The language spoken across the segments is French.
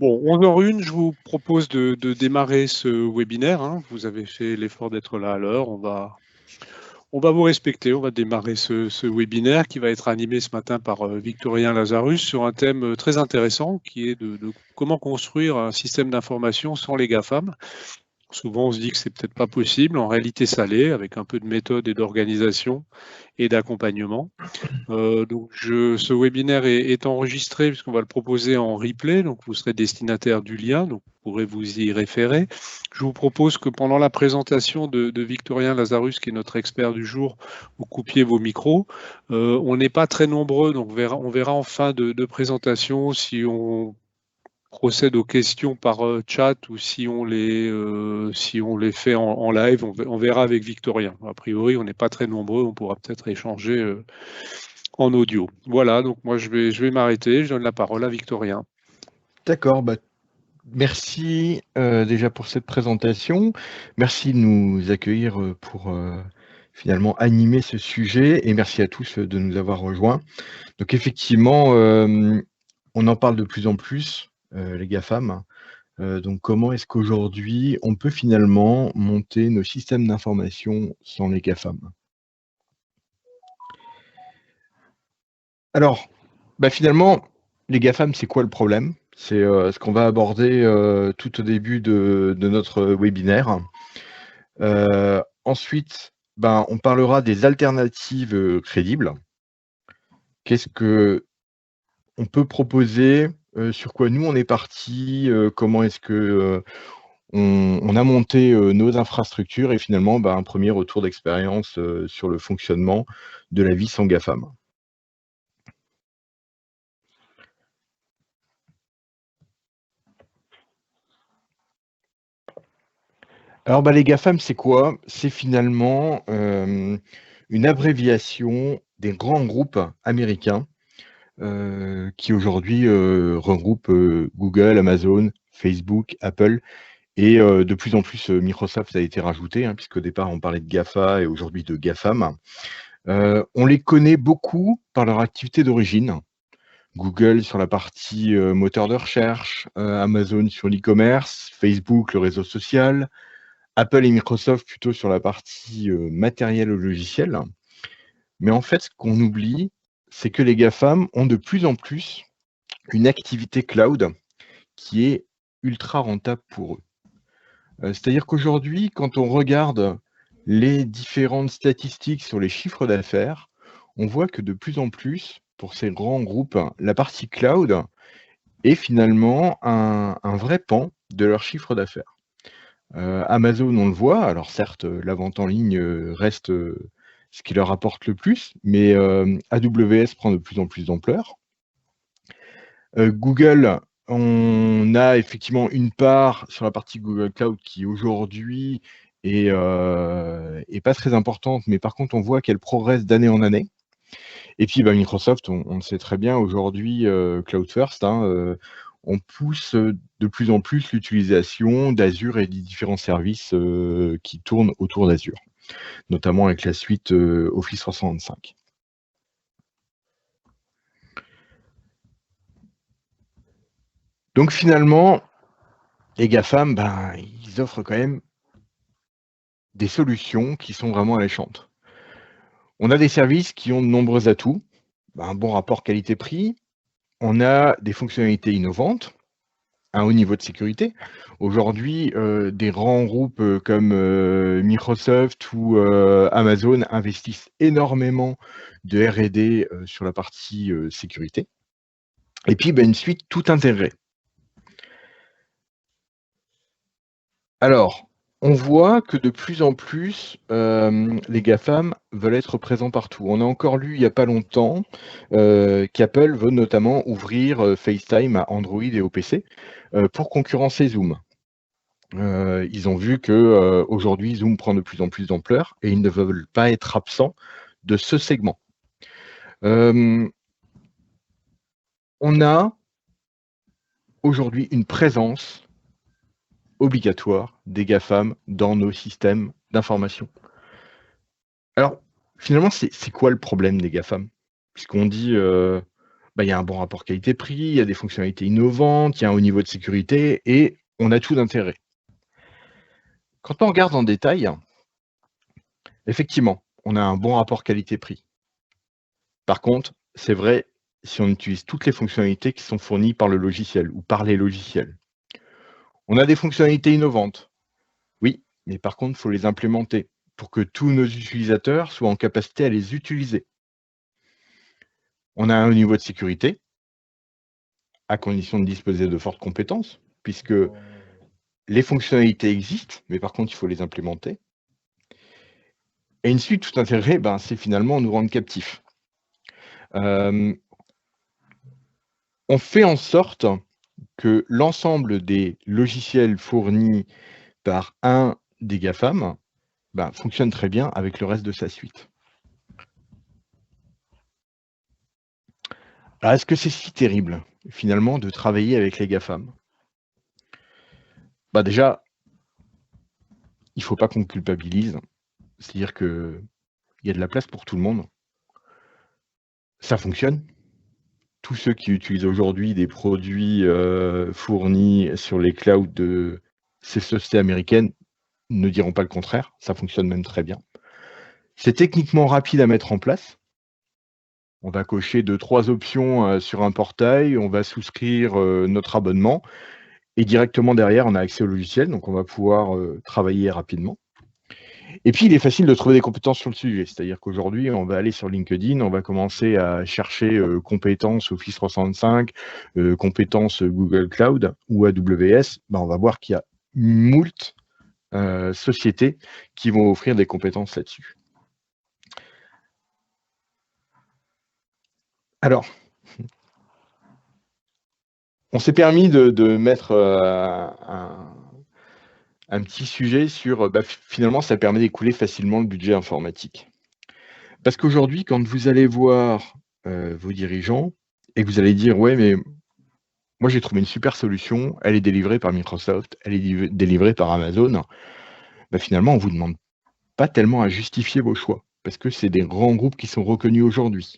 Bon, 11h01, je vous propose de démarrer ce webinaire, hein. Vous avez fait l'effort d'être là à l'heure. On va vous respecter. On va démarrer ce webinaire qui va être animé ce matin par Victorien Lazarus sur un thème très intéressant qui est de comment construire un système d'information sans les GAFAM. Souvent, on se dit que c'est peut-être pas possible. En réalité, ça l'est, avec un peu de méthode et d'organisation et d'accompagnement. Donc ce webinaire est enregistré puisqu'on va le proposer en replay, donc vous serez destinataire du lien, donc vous pourrez vous y référer. Je vous propose que pendant la présentation de Victorien Lazarus, qui est notre expert du jour, vous coupiez vos micros. On n'est pas très nombreux, donc on verra en fin de présentation si on procède aux questions par chat ou si on les fait en live. On verra avec Victorien. A priori, on n'est pas très nombreux, on pourra peut-être échanger en audio. Voilà, donc moi je vais m'arrêter, je donne la parole à Victorien. D'accord, merci déjà pour cette présentation. Merci de nous accueillir pour finalement animer ce sujet et merci à tous de nous avoir rejoints. Donc effectivement, on en parle de plus en plus, les GAFAM. Donc comment est-ce qu'aujourd'hui on peut finalement monter nos systèmes d'information sans les GAFAM? Alors, finalement, les GAFAM, c'est quoi le problème? C'est ce qu'on va aborder tout au début de notre webinaire. Ensuite, on parlera des alternatives crédibles. Qu'est-ce que on peut proposer, sur quoi nous on est parti, comment est-ce que on a monté nos infrastructures et finalement un premier retour d'expérience sur le fonctionnement de la vie sans GAFAM. Alors les GAFAM, c'est quoi? C'est finalement une abréviation des grands groupes américains qui aujourd'hui regroupent Google, Amazon, Facebook, Apple et de plus en plus Microsoft a été rajouté, hein, puisqu'au départ on parlait de GAFA et aujourd'hui de GAFAM. On les connaît beaucoup par leur activité d'origine. Google sur la partie moteur de recherche, Amazon sur l'e-commerce, Facebook le réseau social, Apple et Microsoft plutôt sur la partie matériel ou logiciel. Mais en fait, ce qu'on oublie, c'est que les GAFAM ont de plus en plus une activité cloud qui est ultra rentable pour eux. C'est-à-dire qu'aujourd'hui, quand on regarde les différentes statistiques sur les chiffres d'affaires, on voit que de plus en plus, pour ces grands groupes, la partie cloud est finalement un vrai pan de leur chiffre d'affaires. Amazon, on le voit, alors certes, la vente en ligne reste ce qui leur apporte le plus, mais AWS prend de plus en plus d'ampleur. Google, on a effectivement une part sur la partie Google Cloud qui aujourd'hui est pas très importante, mais par contre on voit qu'elle progresse d'année en année. Et puis Microsoft, on le sait très bien aujourd'hui, Cloud First, hein, on pousse de plus en plus l'utilisation d'Azure et des différents services qui tournent autour d'Azure, notamment avec la suite Office 365. Donc finalement, les GAFAM, ils offrent quand même des solutions qui sont vraiment alléchantes. On a des services qui ont de nombreux atouts, un bon rapport qualité-prix, on a des fonctionnalités innovantes, un haut niveau de sécurité. Aujourd'hui, des grands groupes comme Microsoft ou Amazon investissent énormément de R&D sur la partie sécurité. Et puis, une suite tout intégrée. Alors, on voit que de plus en plus, les GAFAM veulent être présents partout. On a encore lu il n'y a pas longtemps qu'Apple veut notamment ouvrir FaceTime à Android et au PC pour concurrencer Zoom. Ils ont vu que aujourd'hui Zoom prend de plus en plus d'ampleur et ils ne veulent pas être absents de ce segment. On a aujourd'hui une présence obligatoire des GAFAM dans nos systèmes d'information. Alors, finalement, c'est quoi le problème des GAFAM? Puisqu'on dit il y a un bon rapport qualité-prix, il y a des fonctionnalités innovantes, il y a un haut niveau de sécurité et on a tout d'intérêt. Quand on regarde en détail, effectivement, on a un bon rapport qualité-prix. Par contre, c'est vrai si on utilise toutes les fonctionnalités qui sont fournies par le logiciel ou par les logiciels. On a des fonctionnalités innovantes. Oui, mais par contre, il faut les implémenter pour que tous nos utilisateurs soient en capacité à les utiliser. On a un haut niveau de sécurité, à condition de disposer de fortes compétences, puisque les fonctionnalités existent, mais par contre, il faut les implémenter. Et une suite tout intérêt, c'est finalement nous rendre captifs. On fait en sorte que l'ensemble des logiciels fournis par un des GAFAM fonctionne très bien avec le reste de sa suite. Alors, est-ce que c'est si terrible, finalement, de travailler avec les GAFAM? Déjà, il ne faut pas qu'on culpabilise. C'est-à-dire qu'il y a de la place pour tout le monde. Ça fonctionne. Tous ceux qui utilisent aujourd'hui des produits fournis sur les clouds de ces sociétés américaines ne diront pas le contraire. Ça fonctionne même très bien. C'est techniquement rapide à mettre en place. On va cocher 2-3 options sur un portail, on va souscrire notre abonnement et directement derrière, on a accès au logiciel, donc on va pouvoir travailler rapidement. Et puis, il est facile de trouver des compétences sur le sujet, c'est-à-dire qu'aujourd'hui, on va aller sur LinkedIn, on va commencer à chercher compétences Office 365, compétences Google Cloud ou AWS. On va voir qu'il y a moult sociétés qui vont offrir des compétences là-dessus. Alors, on s'est permis de mettre un petit sujet sur, finalement, ça permet d'écouler facilement le budget informatique. Parce qu'aujourd'hui, quand vous allez voir vos dirigeants et que vous allez dire, ouais, mais moi j'ai trouvé une super solution, elle est délivrée par Microsoft, elle est délivrée par Amazon, finalement, on ne vous demande pas tellement à justifier vos choix, parce que c'est des grands groupes qui sont reconnus aujourd'hui.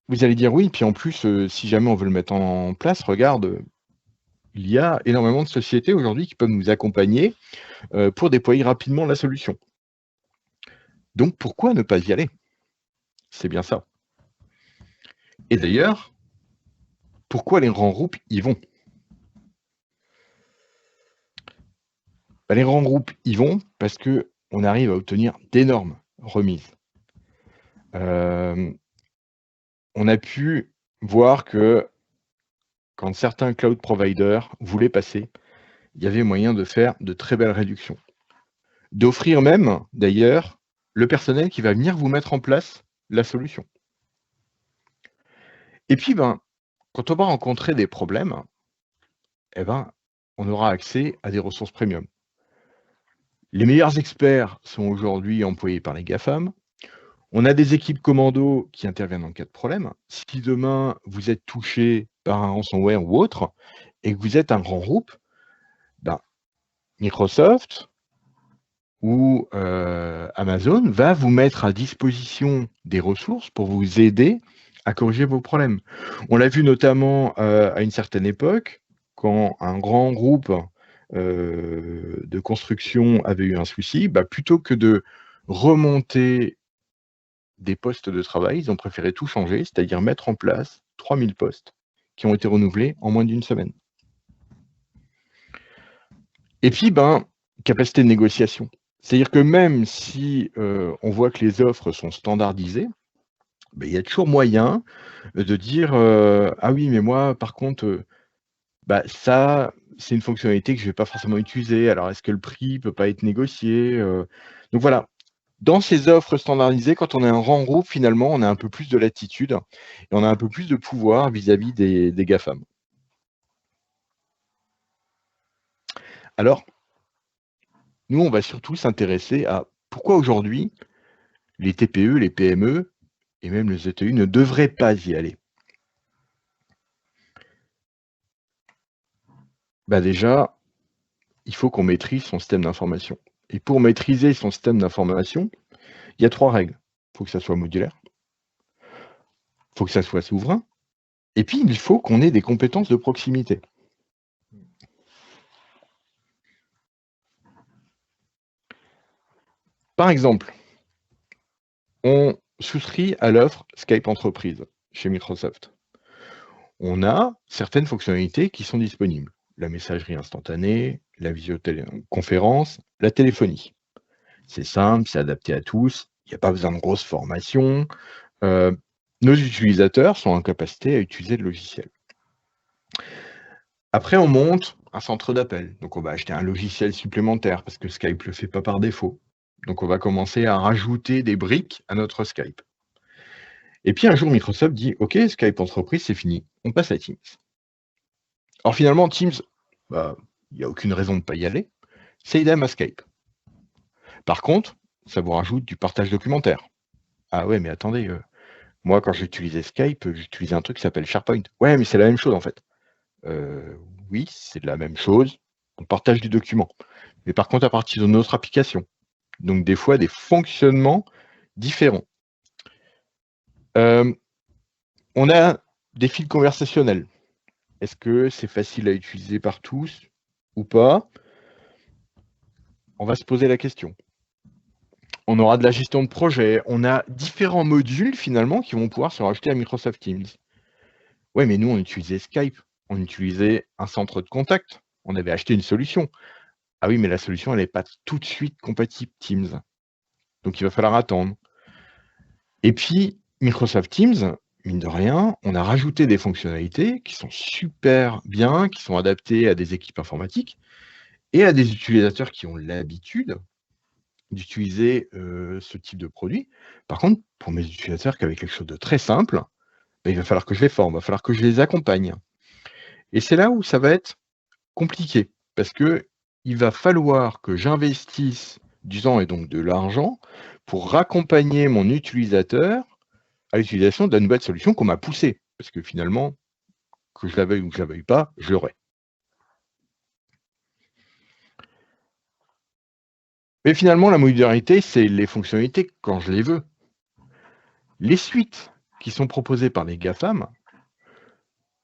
Vous allez dire oui, puis en plus, si jamais on veut le mettre en place, regarde, il y a énormément de sociétés aujourd'hui qui peuvent nous accompagner pour déployer rapidement la solution. Donc, pourquoi ne pas y aller? C'est bien ça. Et d'ailleurs, pourquoi les grands groupes y vont? Les grands groupes y vont parce qu'on arrive à obtenir d'énormes remises. On a pu voir que quand certains cloud providers voulaient passer, il y avait moyen de faire de très belles réductions. D'offrir même, d'ailleurs, le personnel qui va venir vous mettre en place la solution. Et puis, quand on va rencontrer des problèmes, on aura accès à des ressources premium. Les meilleurs experts sont aujourd'hui employés par les GAFAM. On a des équipes commando qui interviennent en cas de problème. Si demain, vous êtes touché par un ransomware ou autre, et que vous êtes un grand groupe, Microsoft ou Amazon va vous mettre à disposition des ressources pour vous aider à corriger vos problèmes. On l'a vu notamment à une certaine époque, quand un grand groupe de construction avait eu un souci, plutôt que de remonter des postes de travail, ils ont préféré tout changer, c'est-à-dire mettre en place 3000 postes qui ont été renouvelés en moins d'une semaine. Et puis, capacité de négociation. C'est-à-dire que même si on voit que les offres sont standardisées, il y a toujours moyen de dire ah oui, mais moi, par contre, ça, c'est une fonctionnalité que je ne vais pas forcément utiliser. Alors, est-ce que le prix ne peut pas être négocié? Donc voilà, dans ces offres standardisées, quand on est un grand groupe, finalement, on a un peu plus de latitude et on a un peu plus de pouvoir vis-à-vis des GAFAM. Alors, nous, on va surtout s'intéresser à pourquoi aujourd'hui, les TPE, les PME et même les ETI ne devraient pas y aller. Déjà, il faut qu'on maîtrise son système d'information. Et pour maîtriser son système d'information, il y a 3 règles. Il faut que ça soit modulaire. Il faut que ça soit souverain. Et puis, il faut qu'on ait des compétences de proximité. Par exemple, on souscrit à l'offre Skype Entreprise chez Microsoft. On a certaines fonctionnalités qui sont disponibles. La messagerie instantanée, la visioconférence, la téléphonie. C'est simple, c'est adapté à tous, il n'y a pas besoin de grosses formations. Nos utilisateurs sont en capacité à utiliser le logiciel. Après, on monte un centre d'appel. Donc, on va acheter un logiciel supplémentaire parce que Skype ne le fait pas par défaut. Donc, on va commencer à rajouter des briques à notre Skype. Et puis, un jour, Microsoft dit « Ok, Skype Entreprise, c'est fini. On passe à Teams. » Alors, finalement, Teams, il n'y a aucune raison de ne pas y aller. C'est idem à Skype. Par contre, ça vous rajoute du partage documentaire. Ah ouais, mais attendez, moi, quand j'utilisais Skype, j'utilisais un truc qui s'appelle SharePoint. Ouais, mais c'est la même chose, en fait. Oui, c'est la même chose. On partage du document. Mais par contre, à partir de notre application. Donc, des fois, des fonctionnements différents. On a des fils conversationnels. Est-ce que c'est facile à utiliser par tous ou pas? On va se poser la question. On aura de la gestion de projet. On a différents modules, finalement, qui vont pouvoir se rajouter à Microsoft Teams. Ouais, mais nous, on utilisait Skype. On utilisait un centre de contact. On avait acheté une solution. Ah oui, mais la solution, elle n'est pas tout de suite compatible Teams. Donc, il va falloir attendre. Et puis, Microsoft Teams, mine de rien, on a rajouté des fonctionnalités qui sont super bien, qui sont adaptées à des équipes informatiques et à des utilisateurs qui ont l'habitude d'utiliser ce type de produit. Par contre, pour mes utilisateurs qui avaient quelque chose de très simple, il va falloir que je les forme, il va falloir que je les accompagne. Et c'est là où ça va être compliqué, parce qu'il va falloir que j'investisse du temps et donc de l'argent pour raccompagner mon utilisateur à l'utilisation de la nouvelle solution qu'on m'a poussée. Parce que finalement, que je la veuille ou que je ne la veuille pas, je l'aurai. Mais finalement, la modularité, c'est les fonctionnalités quand je les veux. Les suites qui sont proposées par les GAFAM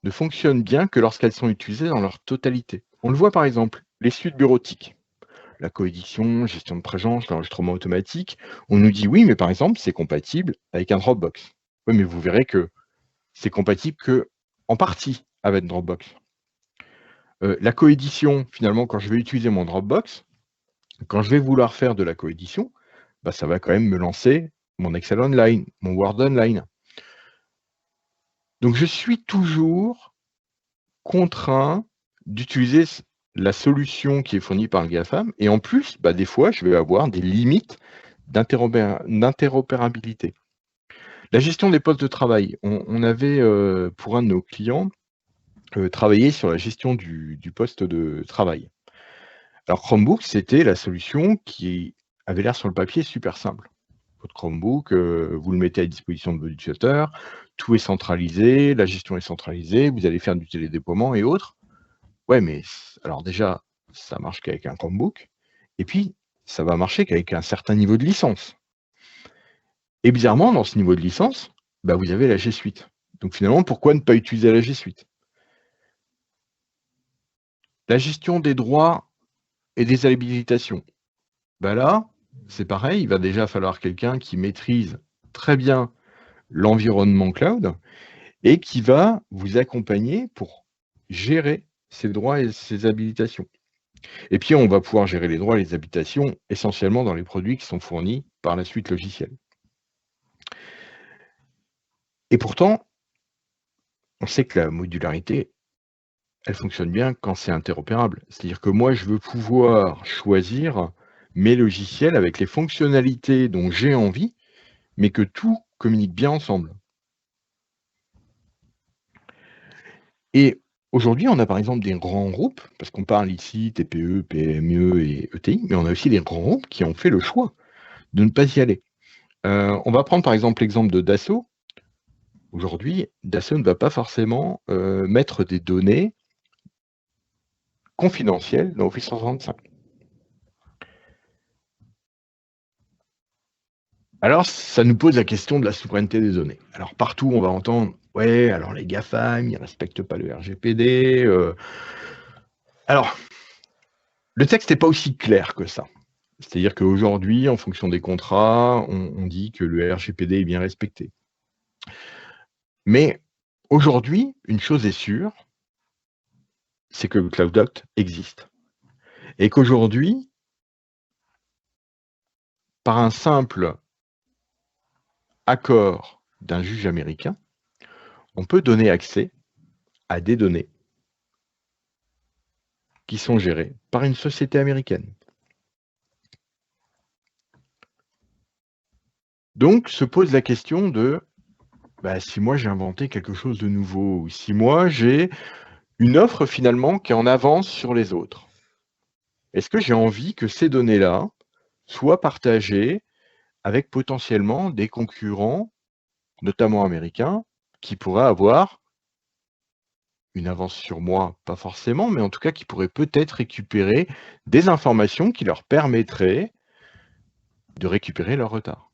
ne fonctionnent bien que lorsqu'elles sont utilisées dans leur totalité. On le voit par exemple, les suites bureautiques. La coédition, gestion de présence, l'enregistrement automatique, on nous dit oui, mais par exemple, c'est compatible avec un Dropbox. Oui, mais vous verrez que c'est compatible que en partie avec Dropbox. La coédition, finalement, quand je vais utiliser mon Dropbox, quand je vais vouloir faire de la coédition, ça va quand même me lancer mon Excel Online, mon Word Online. Donc, je suis toujours contraint d'utiliser la solution qui est fournie par le GAFAM. Et en plus, des fois, je vais avoir des limites d'interopérabilité. La gestion des postes de travail. On avait, pour un de nos clients, travaillé sur la gestion du poste de travail. Alors, Chromebook, c'était la solution qui avait l'air sur le papier super simple. Votre Chromebook, vous le mettez à disposition de vos utilisateurs, tout est centralisé, la gestion est centralisée, vous allez faire du télédéploiement et autres. Ouais, mais alors déjà, ça marche qu'avec un Chromebook, et puis ça va marcher qu'avec un certain niveau de licence. Et bizarrement, dans ce niveau de licence, vous avez la G Suite. Donc finalement, pourquoi ne pas utiliser la G Suite? La gestion des droits et des habilitations. Là, c'est pareil, il va déjà falloir quelqu'un qui maîtrise très bien l'environnement cloud et qui va vous accompagner pour gérer ces droits et ces habilitations. Et puis, on va pouvoir gérer les droits et les habilitations essentiellement dans les produits qui sont fournis par la suite logicielle. Et pourtant, on sait que la modularité, elle fonctionne bien quand c'est interopérable. C'est-à-dire que moi, je veux pouvoir choisir mes logiciels avec les fonctionnalités dont j'ai envie, mais que tout communique bien ensemble. Et aujourd'hui, on a par exemple des grands groupes, parce qu'on parle ici TPE, PME et ETI, mais on a aussi des grands groupes qui ont fait le choix de ne pas y aller. On va prendre par exemple l'exemple de Dassault. Aujourd'hui, Dassault ne va pas forcément mettre des données confidentielles dans Office 365. Alors, ça nous pose la question de la souveraineté des données. Alors, partout, on va entendre, ouais, alors les GAFAM, ils ne respectent pas le RGPD. Alors, le texte n'est pas aussi clair que ça. C'est-à-dire qu'aujourd'hui, en fonction des contrats, on dit que le RGPD est bien respecté. Mais aujourd'hui, une chose est sûre, c'est que le Cloud Act existe. Et qu'aujourd'hui, par un simple accord d'un juge américain, on peut donner accès à des données qui sont gérées par une société américaine. Donc se pose la question de si moi j'ai inventé quelque chose de nouveau, ou si moi j'ai une offre finalement qui est en avance sur les autres, est-ce que j'ai envie que ces données-là soient partagées avec potentiellement des concurrents, notamment américains, qui pourraient avoir une avance sur moi, pas forcément, mais en tout cas qui pourraient peut-être récupérer des informations qui leur permettraient de récupérer leur retard.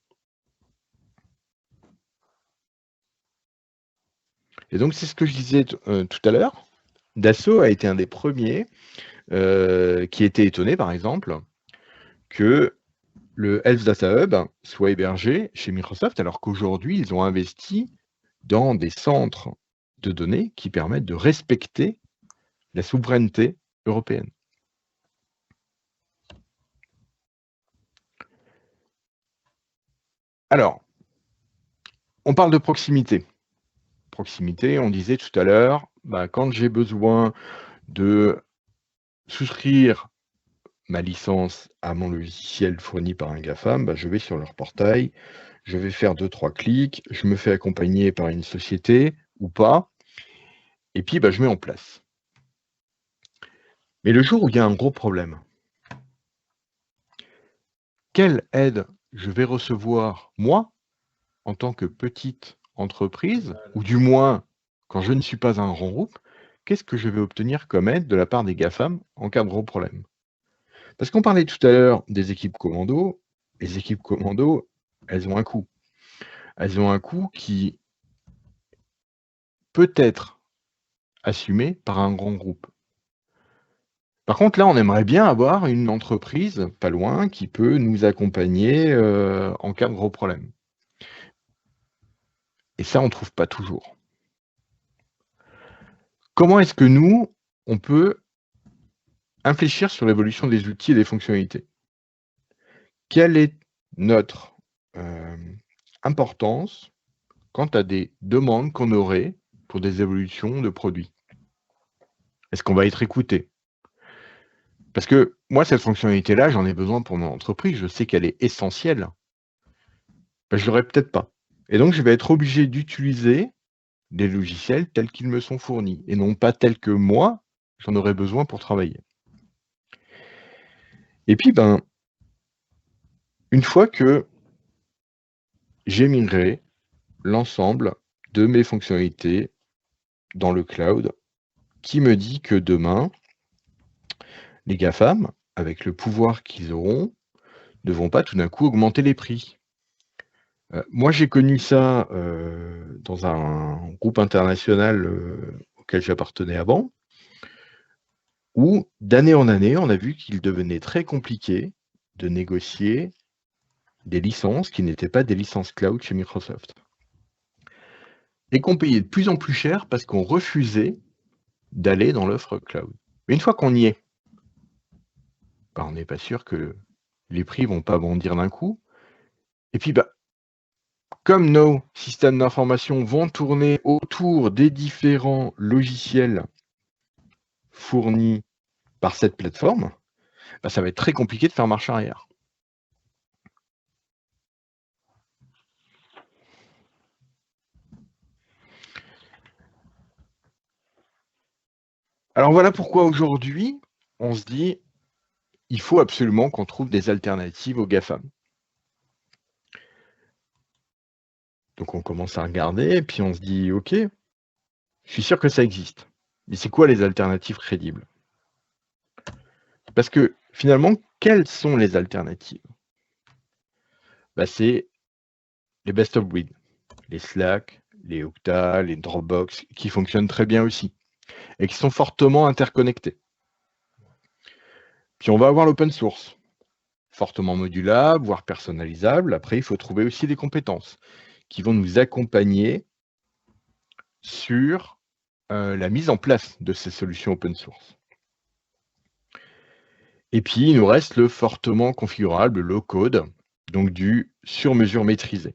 Et donc c'est ce que je disais tout à l'heure. Dassault a été un des premiers qui était étonné, par exemple, que le Health Data Hub soit hébergé chez Microsoft, alors qu'aujourd'hui, ils ont investi dans des centres de données qui permettent de respecter la souveraineté européenne. Alors, on parle de proximité. Proximité, on disait tout à l'heure, quand j'ai besoin de souscrire ma licence à mon logiciel fourni par un GAFAM, je vais sur leur portail, je vais faire 2-3 clics, je me fais accompagner par une société ou pas, et puis je mets en place. Mais le jour où il y a un gros problème, quelle aide je vais recevoir, moi, en tant que petite entreprise, ou du moins, quand je ne suis pas un grand groupe, qu'est-ce que je vais obtenir comme aide de la part des GAFAM en cas de gros problème? Parce qu'on parlait tout à l'heure des équipes commando, les équipes commando, elles ont un coût. Elles ont un coût qui peut être assumé par un grand groupe. Par contre, là, on aimerait bien avoir une entreprise, pas loin, qui peut nous accompagner en cas de gros problème. Et ça, on ne trouve pas toujours. Comment est-ce que nous, on peut infléchir sur l'évolution des outils et des fonctionnalités? Quelle est notre importance quant à des demandes qu'on aurait pour des évolutions de produits? Est-ce qu'on va être écouté? Parce que moi, cette fonctionnalité-là, j'en ai besoin pour mon entreprise, je sais qu'elle est essentielle. Je ne l'aurai peut-être pas. Et donc, je vais être obligé d'utiliser des logiciels tels qu'ils me sont fournis, et non pas tels que moi, j'en aurais besoin pour travailler. Et puis, une fois que j'ai migré l'ensemble de mes fonctionnalités dans le cloud, qui me dit que demain, les GAFAM, avec le pouvoir qu'ils auront, ne vont pas tout d'un coup augmenter les prix. Moi, j'ai connu ça dans un groupe international auquel j'appartenais avant, où d'année en année, on a vu qu'il devenait très compliqué de négocier des licences qui n'étaient pas des licences cloud chez Microsoft. Et qu'on payait de plus en plus cher parce qu'on refusait d'aller dans l'offre cloud. Mais une fois qu'on y est, on n'est pas sûr que les prix ne vont pas bondir d'un coup. Et puis, comme nos systèmes d'information vont tourner autour des différents logiciels fournis par cette plateforme, ça va être très compliqué de faire marche arrière. Alors voilà pourquoi aujourd'hui, on se dit, il faut absolument qu'on trouve des alternatives aux GAFAM. Donc on commence à regarder, et puis on se dit, ok, je suis sûr que ça existe. Mais c'est quoi les alternatives crédibles? Parce que finalement, quelles sont les alternatives? C'est les best of breed, les Slack, les Okta, les Dropbox, qui fonctionnent très bien aussi et qui sont fortement interconnectés. Puis on va avoir l'open source, fortement modulable, voire personnalisable. Après, il faut trouver aussi des compétences qui vont nous accompagner sur la mise en place de ces solutions open source. Et puis, il nous reste le fortement configurable, le low-code, donc du sur-mesure maîtrisé.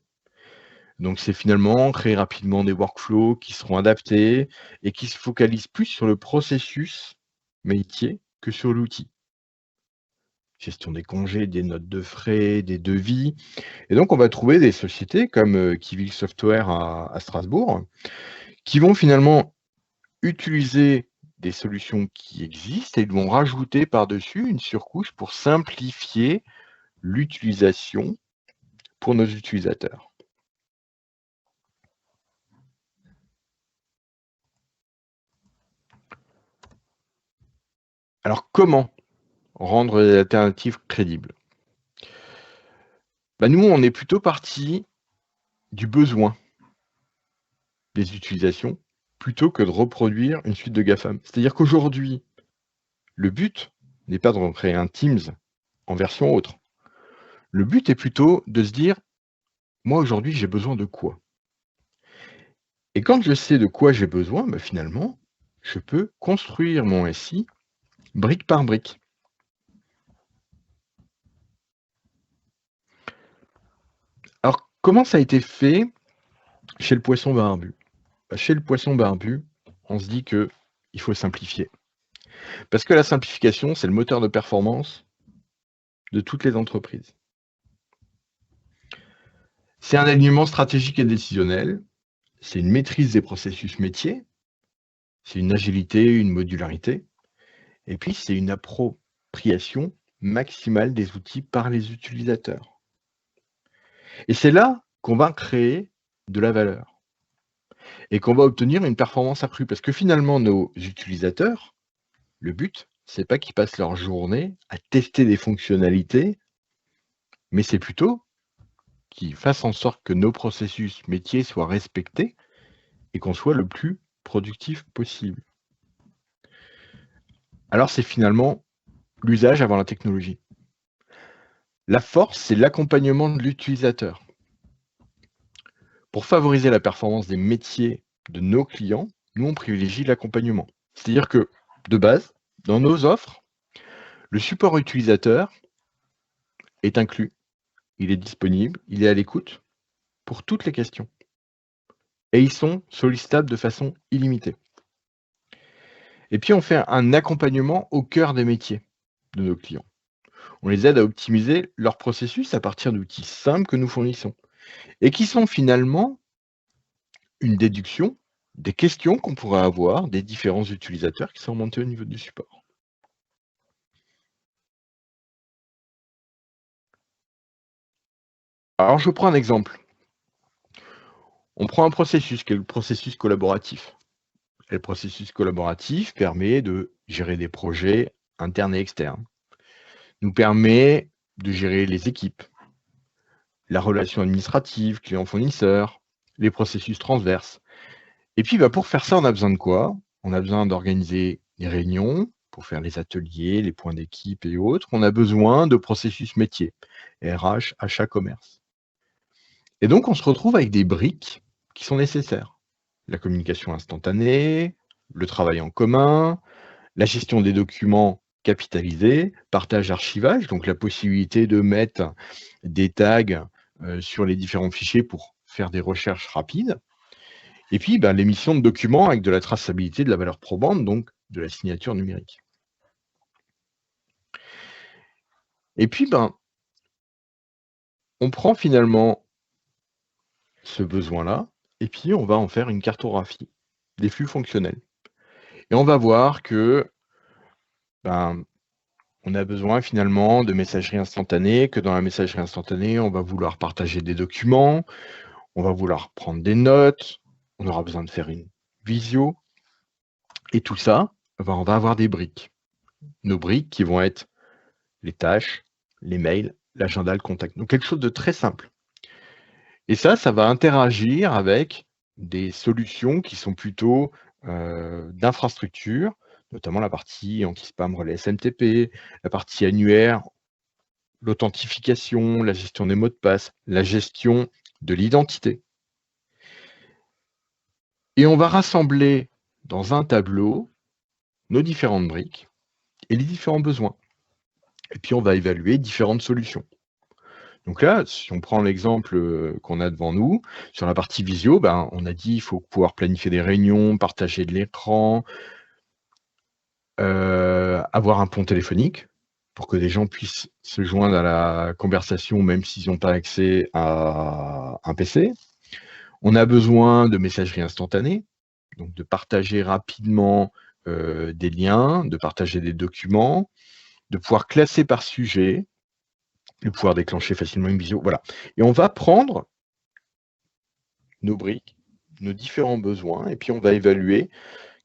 Donc, c'est finalement créer rapidement des workflows qui seront adaptés et qui se focalisent plus sur le processus métier que sur l'outil. Gestion des congés, des notes de frais, des devis. Et donc, on va trouver des sociétés comme Kivil Software à Strasbourg qui vont finalement utiliser des solutions qui existent et ils vont rajouter par-dessus une surcouche pour simplifier l'utilisation pour nos utilisateurs. Alors, comment rendre les alternatives crédibles? Nous, on est plutôt parti du besoin des utilisations plutôt que de reproduire une suite de GAFAM. C'est-à-dire qu'aujourd'hui, le but n'est pas de recréer un Teams en version autre. Le but est plutôt de se dire, moi aujourd'hui, j'ai besoin de quoi? Et quand je sais de quoi j'ai besoin, finalement, je peux construire mon SI brique par brique. Alors, comment ça a été fait chez le poisson barbu? Chez le poisson barbu, on se dit qu'il faut simplifier. Parce que la simplification, c'est le moteur de performance de toutes les entreprises. C'est un alignement stratégique et décisionnel, c'est une maîtrise des processus métiers, c'est une agilité, une modularité, et puis c'est une appropriation maximale des outils par les utilisateurs. Et c'est là qu'on va créer de la valeur et qu'on va obtenir une performance accrue. Parce que finalement, nos utilisateurs, le but, c'est pas qu'ils passent leur journée à tester des fonctionnalités, mais c'est plutôt qu'ils fassent en sorte que nos processus métiers soient respectés et qu'on soit le plus productif possible. Alors c'est finalement l'usage avant la technologie. La force, c'est l'accompagnement de l'utilisateur. Pour favoriser la performance des métiers de nos clients, nous, on privilégie l'accompagnement. C'est-à-dire que, de base, dans nos offres, le support utilisateur est inclus, il est disponible, il est à l'écoute pour toutes les questions. Et ils sont sollicitables de façon illimitée. Et puis, on fait un accompagnement au cœur des métiers de nos clients. On les aide à optimiser leur processus à partir d'outils simples que nous fournissons et qui sont finalement une déduction des questions qu'on pourrait avoir des différents utilisateurs qui sont montés au niveau du support. Alors, je prends un exemple. On prend un processus qui est le processus collaboratif. Et le processus collaboratif permet de gérer des projets internes et externes, nous permet de gérer les équipes, la relation administrative, client-fournisseur, les processus transverses. Et puis, pour faire ça, on a besoin de quoi? On a besoin d'organiser les réunions pour faire les ateliers, les points d'équipe et autres. On a besoin de processus métiers, RH, achat, commerce. Et donc, on se retrouve avec des briques qui sont nécessaires. La communication instantanée, le travail en commun, la gestion des documents capitalisés, partage archivage, donc la possibilité de mettre des tags sur les différents fichiers pour faire des recherches rapides. Et puis, l'émission de documents avec de la traçabilité de la valeur probante, donc de la signature numérique. Et puis, on prend finalement ce besoin-là, et puis on va en faire une cartographie des flux fonctionnels. Et on va voir que on a besoin finalement de messagerie instantanée, que dans la messagerie instantanée, on va vouloir partager des documents, on va vouloir prendre des notes, on aura besoin de faire une visio. Et tout ça, on va avoir des briques. Nos briques qui vont être les tâches, les mails, l'agenda, le contact. Donc quelque chose de très simple. Et ça va interagir avec des solutions qui sont plutôt d'infrastructure, notamment la partie anti-spam relais SMTP, la partie annuaire, l'authentification, la gestion des mots de passe, la gestion de l'identité. Et on va rassembler dans un tableau nos différentes briques et les différents besoins. Et puis on va évaluer différentes solutions. Donc là, si on prend l'exemple qu'on a devant nous, sur la partie visio, on a dit qu'il faut pouvoir planifier des réunions, partager de l'écran, avoir un pont téléphonique pour que des gens puissent se joindre à la conversation même s'ils n'ont pas accès à un PC. On a besoin de messagerie instantanée, donc de partager rapidement des liens, de partager des documents, de pouvoir classer par sujet, de pouvoir déclencher facilement une visio. Voilà. Et on va prendre nos briques, nos différents besoins, et puis on va évaluer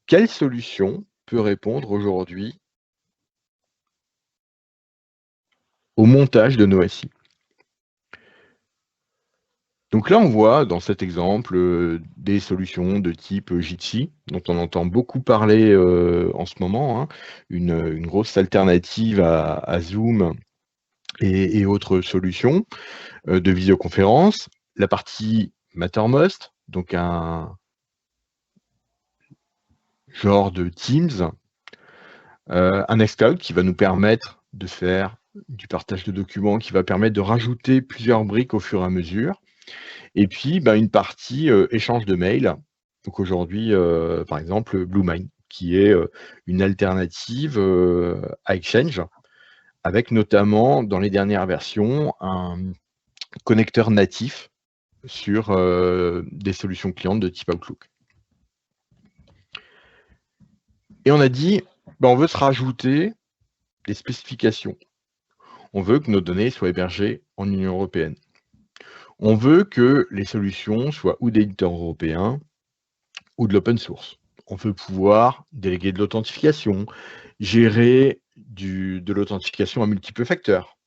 quelle solution peut répondre aujourd'hui au montage de nos SI. Donc là, on voit dans cet exemple des solutions de type Jitsi, dont on entend beaucoup parler en ce moment, hein, une grosse alternative à Zoom et autres solutions de visioconférence. La partie Mattermost, donc un genre de Teams, un Nextcloud qui va nous permettre de faire du partage de documents, qui va permettre de rajouter plusieurs briques au fur et à mesure. Et puis, une partie échange de mails. Donc aujourd'hui, par exemple, BlueMind, qui est une alternative à Exchange, avec notamment, dans les dernières versions, un connecteur natif sur des solutions clientes de type Outlook. Et on a dit, on veut se rajouter des spécifications. On veut que nos données soient hébergées en Union européenne. On veut que les solutions soient ou d'éditeurs européens ou de l'open source. On veut pouvoir déléguer de l'authentification, gérer de l'authentification à multiples facteurs.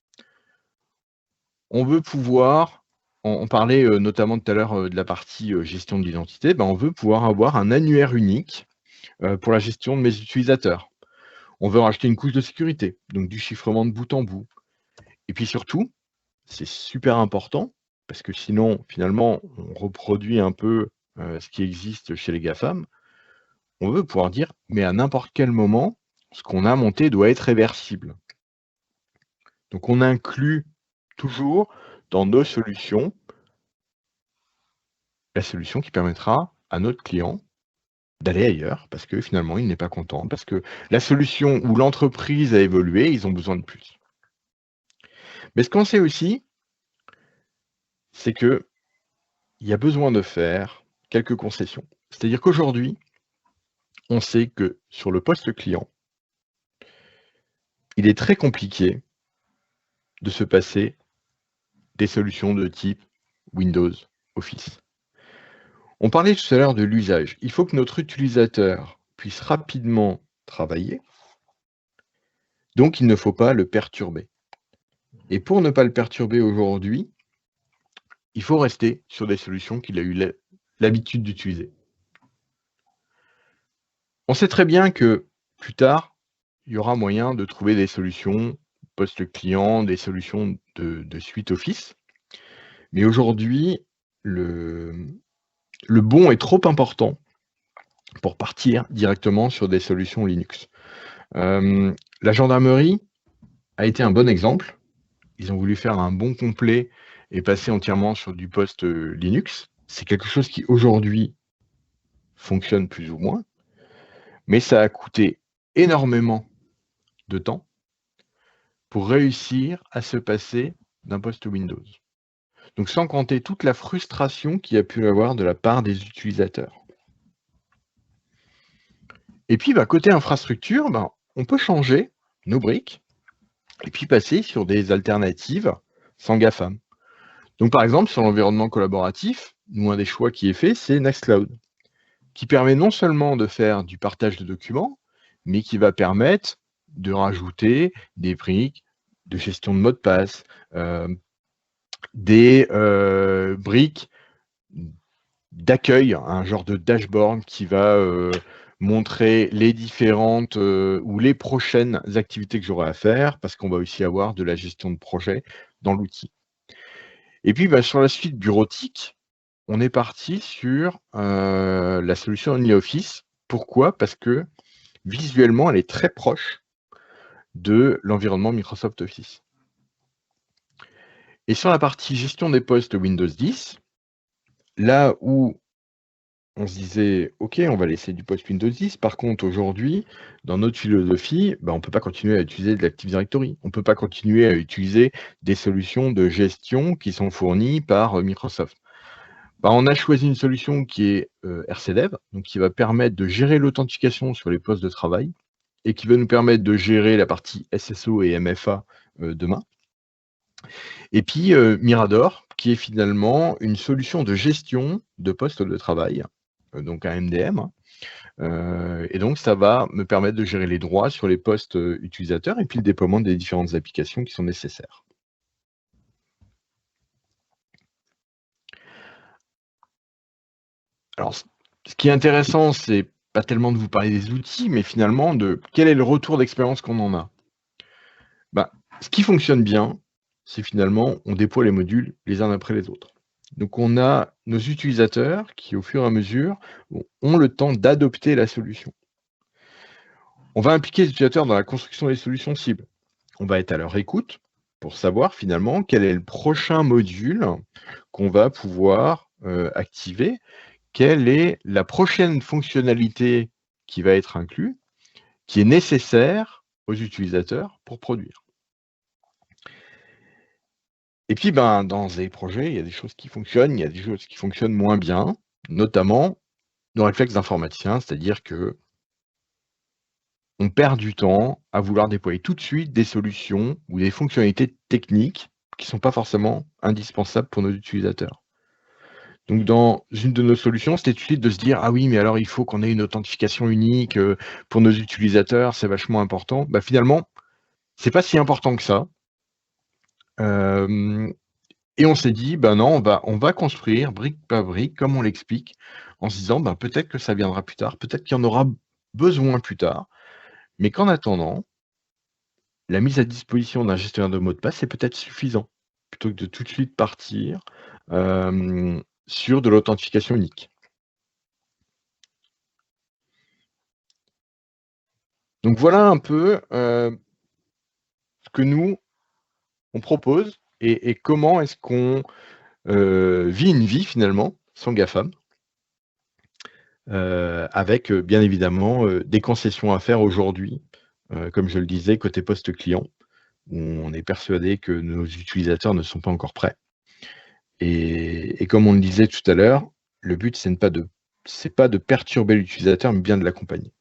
On veut pouvoir, on parlait notamment tout à l'heure de la partie gestion de l'identité, on veut pouvoir avoir un annuaire unique pour la gestion de mes utilisateurs. On veut rajouter une couche de sécurité, donc du chiffrement de bout en bout. Et puis surtout, c'est super important, parce que sinon, finalement, on reproduit un peu ce qui existe chez les GAFAM. On veut pouvoir dire, mais à n'importe quel moment, ce qu'on a monté doit être réversible. Donc on inclut toujours dans nos solutions la solution qui permettra à notre client d'aller ailleurs, parce que finalement, il n'est pas content, parce que la solution ou l'entreprise a évolué, ils ont besoin de plus. Mais ce qu'on sait aussi, c'est qu'il y a besoin de faire quelques concessions. C'est-à-dire qu'aujourd'hui, on sait que sur le poste client, il est très compliqué de se passer des solutions de type Windows, Office. On parlait tout à l'heure de l'usage. Il faut que notre utilisateur puisse rapidement travailler, donc il ne faut pas le perturber. Et pour ne pas le perturber aujourd'hui, il faut rester sur des solutions qu'il a eu l'habitude d'utiliser. On sait très bien que plus tard, il y aura moyen de trouver des solutions post client, des solutions de suite Office. Mais aujourd'hui, le bond est trop important pour partir directement sur des solutions Linux. La gendarmerie a été un bon exemple. Ils ont voulu faire un bond complet et passer entièrement sur du post Linux. C'est quelque chose qui aujourd'hui fonctionne plus ou moins, mais ça a coûté énormément de temps pour réussir à se passer d'un poste Windows. Donc sans compter toute la frustration qu'il y a pu avoir de la part des utilisateurs. Et puis côté infrastructure, on peut changer nos briques et puis passer sur des alternatives sans GAFAM. Donc par exemple, sur l'environnement collaboratif, nous, un des choix qui est fait, c'est Nextcloud, qui permet non seulement de faire du partage de documents, mais qui va permettre de rajouter des briques de gestion de mots de passe, des briques d'accueil, un genre de dashboard qui va montrer les différentes ou les prochaines activités que j'aurai à faire, parce qu'on va aussi avoir de la gestion de projet dans l'outil. Et puis, sur la suite bureautique, on est parti sur la solution OnlyOffice. Pourquoi? Parce que visuellement, elle est très proche de l'environnement Microsoft Office. Et sur la partie gestion des postes Windows 10, là où on se disait, OK, on va laisser du post Windows 10. Par contre, aujourd'hui, dans notre philosophie, on ne peut pas continuer à utiliser de l'Active Directory. On ne peut pas continuer à utiliser des solutions de gestion qui sont fournies par Microsoft. On a choisi une solution qui est RCDev, donc qui va permettre de gérer l'authentification sur les postes de travail et qui va nous permettre de gérer la partie SSO et MFA demain. Et puis Mirador, qui est finalement une solution de gestion de postes de travail, donc un MDM. Et donc, ça va me permettre de gérer les droits sur les postes utilisateurs et puis le déploiement des différentes applications qui sont nécessaires. Alors, ce qui est intéressant, c'est pas tellement de vous parler des outils, mais finalement de quel est le retour d'expérience qu'on en a. Ce qui fonctionne bien, c'est finalement, on déploie les modules les uns après les autres. Donc, on a nos utilisateurs qui, au fur et à mesure, ont le temps d'adopter la solution. On va impliquer les utilisateurs dans la construction des solutions cibles. On va être à leur écoute pour savoir finalement quel est le prochain module qu'on va pouvoir activer, quelle est la prochaine fonctionnalité qui va être inclue, qui est nécessaire aux utilisateurs pour produire. Et puis, dans des projets, il y a des choses qui fonctionnent, il y a des choses qui fonctionnent moins bien, notamment nos réflexes d'informaticien, c'est-à-dire que on perd du temps à vouloir déployer tout de suite des solutions ou des fonctionnalités techniques qui ne sont pas forcément indispensables pour nos utilisateurs. Donc, dans une de nos solutions, c'était utile de se dire « Ah oui, mais alors il faut qu'on ait une authentification unique pour nos utilisateurs, c'est vachement important. » Finalement, c'est pas si important que ça. Et on s'est dit, non, on va construire brique par brique, comme on l'explique, en se disant, peut-être que ça viendra plus tard, peut-être qu'il y en aura besoin plus tard, mais qu'en attendant, la mise à disposition d'un gestionnaire de mots de passe, c'est peut-être suffisant, plutôt que de tout de suite partir sur de l'authentification unique. Donc voilà un peu ce que nous, on propose et comment est-ce qu'on vit une vie finalement sans GAFAM, avec bien évidemment des concessions à faire aujourd'hui, comme je le disais, côté poste client, où on est persuadé que nos utilisateurs ne sont pas encore prêts. Et comme on le disait tout à l'heure, le but, c'est pas de perturber l'utilisateur, mais bien de l'accompagner.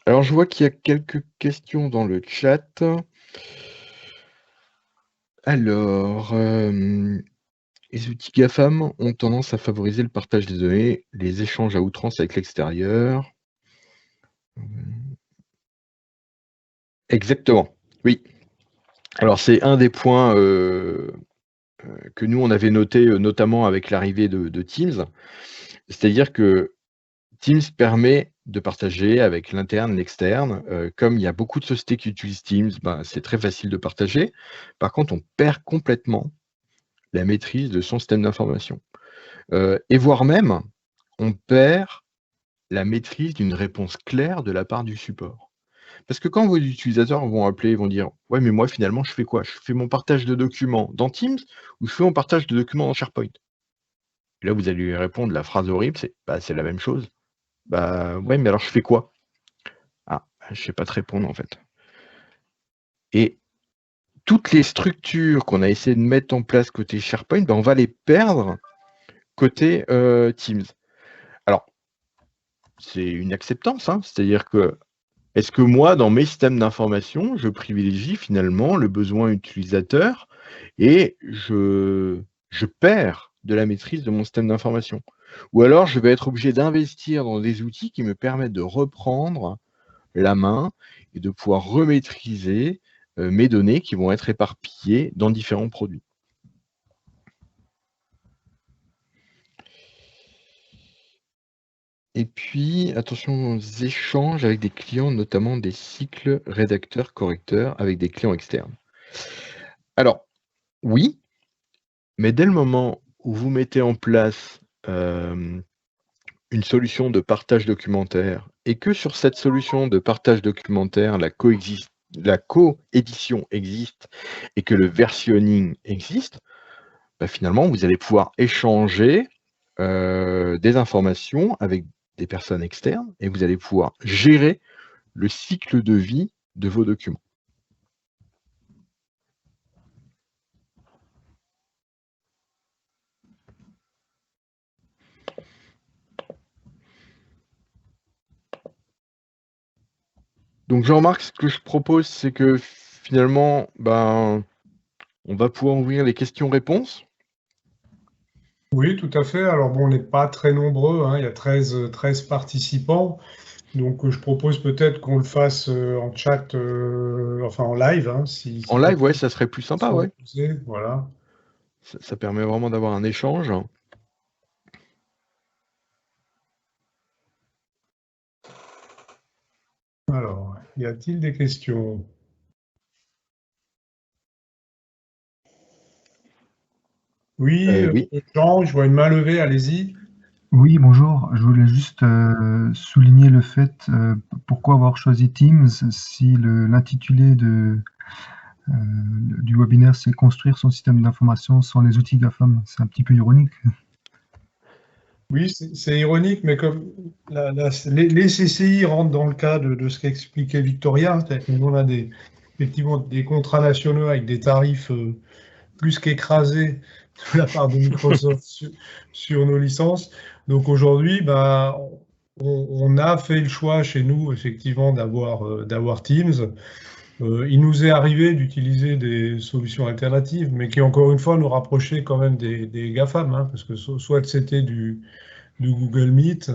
Alors, je vois qu'il y a quelques questions dans le chat. Alors, les outils GAFAM ont tendance à favoriser le partage des données, les échanges à outrance avec l'extérieur. Exactement, oui. Alors, c'est un des points que nous, on avait noté, notamment avec l'arrivée de Teams. C'est-à-dire que Teams permet de partager avec l'interne, l'externe. Comme il y a beaucoup de sociétés qui utilisent Teams, c'est très facile de partager. Par contre, on perd complètement la maîtrise de son système d'information. Et voire même, on perd la maîtrise d'une réponse claire de la part du support. Parce que quand vos utilisateurs vont appeler, ils vont dire « Ouais, mais moi, finalement, je fais quoi? Je fais mon partage de documents dans Teams ou je fais mon partage de documents dans SharePoint ?» Et là, vous allez lui répondre la phrase horrible, c'est « c'est la même chose. » Ouais, mais alors je fais quoi? Ah, je sais pas te répondre en fait. Et toutes les structures qu'on a essayé de mettre en place côté SharePoint, on va les perdre côté Teams. Alors, c'est une acceptance, hein, c'est-à-dire que est-ce que moi, dans mes systèmes d'information, je privilégie finalement le besoin utilisateur et je perds de la maîtrise de mon système d'information? Ou alors, je vais être obligé d'investir dans des outils qui me permettent de reprendre la main et de pouvoir remaîtriser mes données qui vont être éparpillées dans différents produits. Et puis, attention aux échanges avec des clients, notamment des cycles rédacteurs-correcteurs avec des clients externes. Alors, oui, mais dès le moment où vous mettez en place une solution de partage documentaire et que sur cette solution de partage documentaire, la coédition existe et que le versionning existe, bah, finalement, vous allez pouvoir échanger des informations avec des personnes externes et vous allez pouvoir gérer le cycle de vie de vos documents. Donc Jean-Marc, ce que je propose, c'est que finalement, ben, on va pouvoir ouvrir les questions-réponses. Oui, tout à fait. Alors bon, on n'est pas très nombreux, hein. Il y a 13 participants. Donc je propose peut-être qu'on le fasse en chat, enfin en live. Hein, En live, ouais, ça serait plus sympa, ouais. Voilà. Ça permet vraiment d'avoir un échange. Alors, y a-t-il des questions? Oui, Oui. Jean, je vois une main levée, allez-y. Oui, bonjour. Je voulais juste souligner le fait, pourquoi avoir choisi Teams si l'intitulé du webinaire, c'est construire son système d'information sans les outils GAFAM. C'est un petit peu ironique. Oui, c'est ironique, mais comme les CCI rentrent dans le cadre de ce qu'expliquait Victoria, c'est-à-dire que nous, on a effectivement des contrats nationaux avec des tarifs plus qu'écrasés de la part de Microsoft sur nos licences. Donc aujourd'hui, bah, on a fait le choix chez nous, effectivement, d'avoir Teams. Il nous est arrivé d'utiliser des solutions alternatives, mais qui, encore une fois, nous rapprochaient quand même des GAFAM, hein, parce que soit c'était du Google Meet.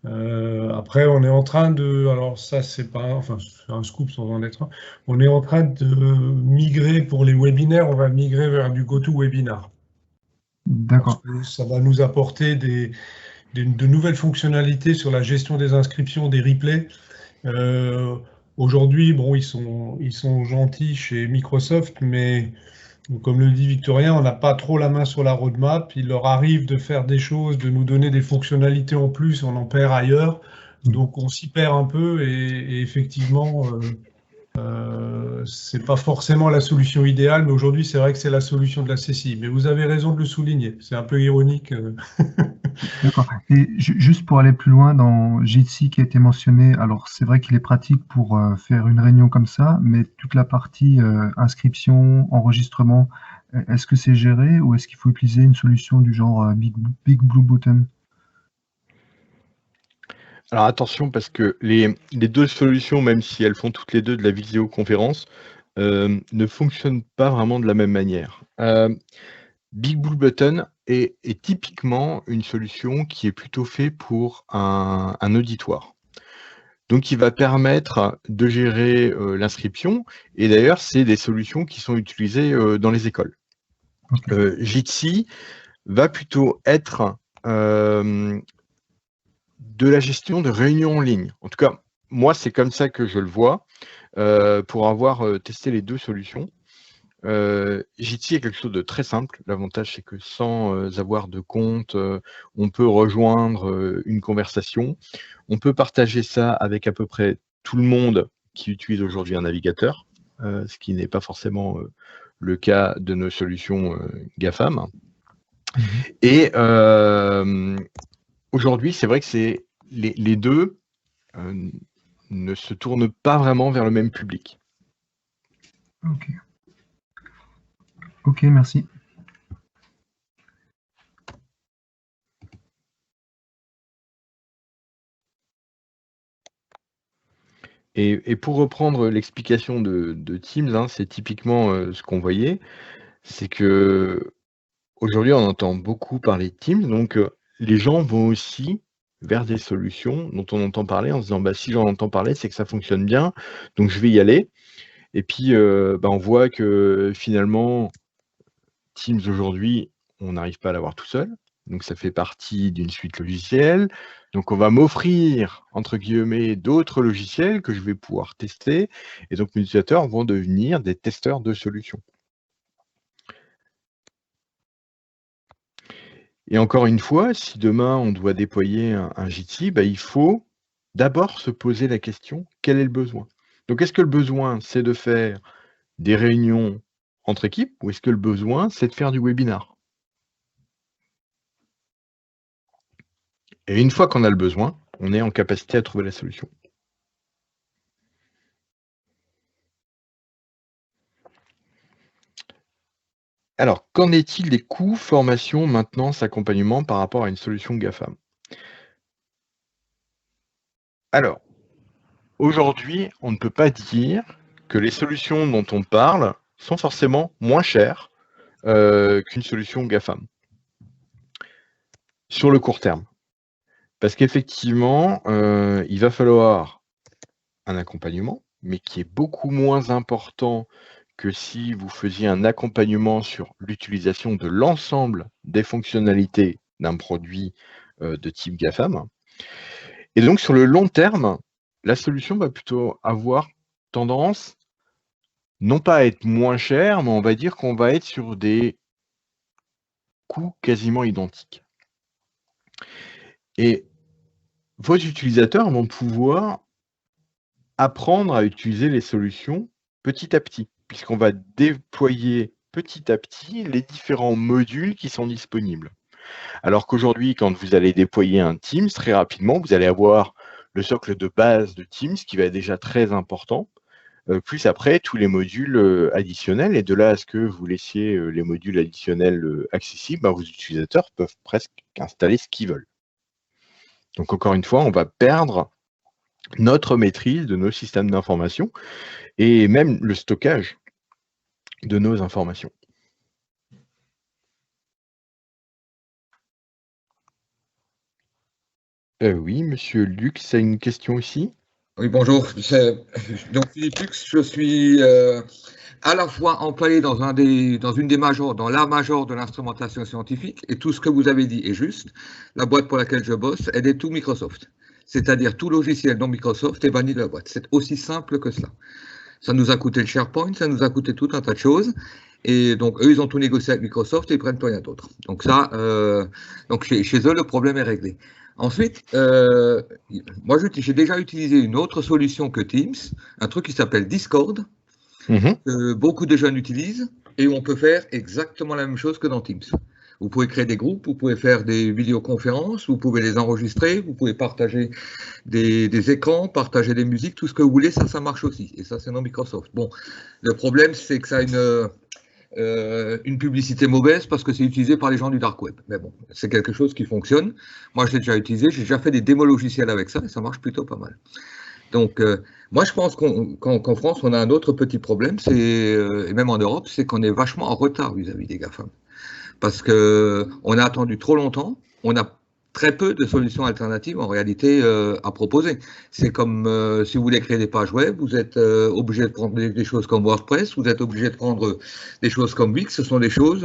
Après, on est en train de, alors ça c'est pas, enfin c'est un scoop sans en être un, on est en train de migrer pour les webinaires, on va migrer vers du GoToWebinar. D'accord. Ça va nous apporter de nouvelles fonctionnalités sur la gestion des inscriptions, des replays. Aujourd'hui, bon, ils sont gentils chez Microsoft, mais comme le dit Victorien, on n'a pas trop la main sur la roadmap. Il leur arrive de faire des choses, de nous donner des fonctionnalités en plus, on en perd ailleurs. Donc on s'y perd un peu et effectivement, c'est pas forcément la solution idéale, mais aujourd'hui c'est vrai que c'est la solution de la CCI. Mais vous avez raison de le souligner, c'est un peu ironique. D'accord. Et juste pour aller plus loin dans Jitsi qui a été mentionné, alors c'est vrai qu'il est pratique pour faire une réunion comme ça, mais toute la partie inscription, enregistrement, est-ce que c'est géré ou est-ce qu'il faut utiliser une solution du genre Big Blue Button? Alors attention, parce que les deux solutions, même si elles font toutes les deux de la visioconférence, ne fonctionnent pas vraiment de la même manière. Big Blue Button est typiquement une solution qui est plutôt faite pour un auditoire. Donc, il va permettre de gérer l'inscription. Et d'ailleurs, c'est des solutions qui sont utilisées dans les écoles. Okay. Jitsi va plutôt être de la gestion de réunions en ligne. En tout cas, moi, c'est comme ça que je le vois, pour avoir testé les deux solutions. Jitsi est quelque chose de très simple. L'avantage, c'est que sans avoir de compte, on peut rejoindre une conversation. On peut partager ça avec à peu près tout le monde qui utilise aujourd'hui un navigateur, ce qui n'est pas forcément le cas de nos solutions GAFAM. Et aujourd'hui, c'est vrai que les deux ne se tournent pas vraiment vers le même public. Ok. Ok, merci. Et pour reprendre l'explication de Teams, hein, c'est typiquement ce qu'on voyait, c'est que aujourd'hui on entend beaucoup parler de Teams, donc les gens vont aussi vers des solutions dont on entend parler en se disant bah, si j'en entends parler, c'est que ça fonctionne bien, donc je vais y aller. Et puis, on voit que finalement, Teams aujourd'hui, on n'arrive pas à l'avoir tout seul. Donc, ça fait partie d'une suite logicielle. Donc, on va m'offrir, entre guillemets, d'autres logiciels que je vais pouvoir tester. Et donc, mes utilisateurs vont devenir des testeurs de solutions. Et encore une fois, si demain, on doit déployer un Jitsi, il faut d'abord se poser la question, quel est le besoin? Donc, est-ce que le besoin, c'est de faire des réunions entre équipes ou est-ce que le besoin, c'est de faire du webinar? Et une fois qu'on a le besoin, on est en capacité à trouver la solution. Alors, qu'en est-il des coûts, formation, maintenance, accompagnement par rapport à une solution GAFAM? Alors, aujourd'hui, on ne peut pas dire que les solutions dont on parle sont forcément moins chères qu'une solution GAFAM sur le court terme. Parce qu'effectivement, il va falloir un accompagnement, mais qui est beaucoup moins important que si vous faisiez un accompagnement sur l'utilisation de l'ensemble des fonctionnalités d'un produit de type GAFAM. Et donc, sur le long terme, la solution va plutôt avoir tendance, non pas à être moins chère, mais on va dire qu'on va être sur des coûts quasiment identiques. Et vos utilisateurs vont pouvoir apprendre à utiliser les solutions petit à petit, puisqu'on va déployer petit à petit les différents modules qui sont disponibles. Alors qu'aujourd'hui, quand vous allez déployer un Teams, très rapidement, vous allez avoir le socle de base de Teams qui va être déjà très important, plus après tous les modules additionnels, et de là à ce que vous laissiez les modules additionnels accessibles, vos utilisateurs peuvent presque installer ce qu'ils veulent. Donc encore une fois, on va perdre notre maîtrise de nos systèmes d'information et même le stockage de nos informations. Oui, monsieur Lux a une question aussi. Oui, bonjour. Donc, Philippe Lux, je suis à la fois employé dans une des majors, dans la major de l'instrumentation scientifique, et tout ce que vous avez dit est juste. La boîte pour laquelle je bosse, elle est tout Microsoft. C'est-à-dire tout logiciel non Microsoft est banni de la boîte. C'est aussi simple que cela. Ça nous a coûté le SharePoint, ça nous a coûté tout un tas de choses. Et donc, eux, ils ont tout négocié avec Microsoft et ils prennent plus rien d'autre. Donc ça, donc chez eux, le problème est réglé. Ensuite, moi, j'ai déjà utilisé une autre solution que Teams, un truc qui s'appelle Discord, que beaucoup de jeunes utilisent, et où on peut faire exactement la même chose que dans Teams. Vous pouvez créer des groupes, vous pouvez faire des vidéoconférences, vous pouvez les enregistrer, vous pouvez partager des écrans, partager des musiques, tout ce que vous voulez, ça marche aussi. Et ça, c'est dans Microsoft. Bon, le problème, c'est que ça a une publicité mauvaise parce que c'est utilisé par les gens du dark web. Mais bon, c'est quelque chose qui fonctionne. Moi, je l'ai déjà utilisé, j'ai déjà fait des démos logiciels avec ça et ça marche plutôt pas mal. Donc, moi, je pense qu'en France, on a un autre petit problème, et même en Europe, c'est qu'on est vachement en retard vis-à-vis des GAFAM. Parce qu'on a attendu trop longtemps, on a très peu de solutions alternatives en réalité à proposer. C'est comme si vous voulez créer des pages web, vous êtes obligé de prendre des choses comme WordPress, vous êtes obligé de prendre des choses comme Wix, ce sont des choses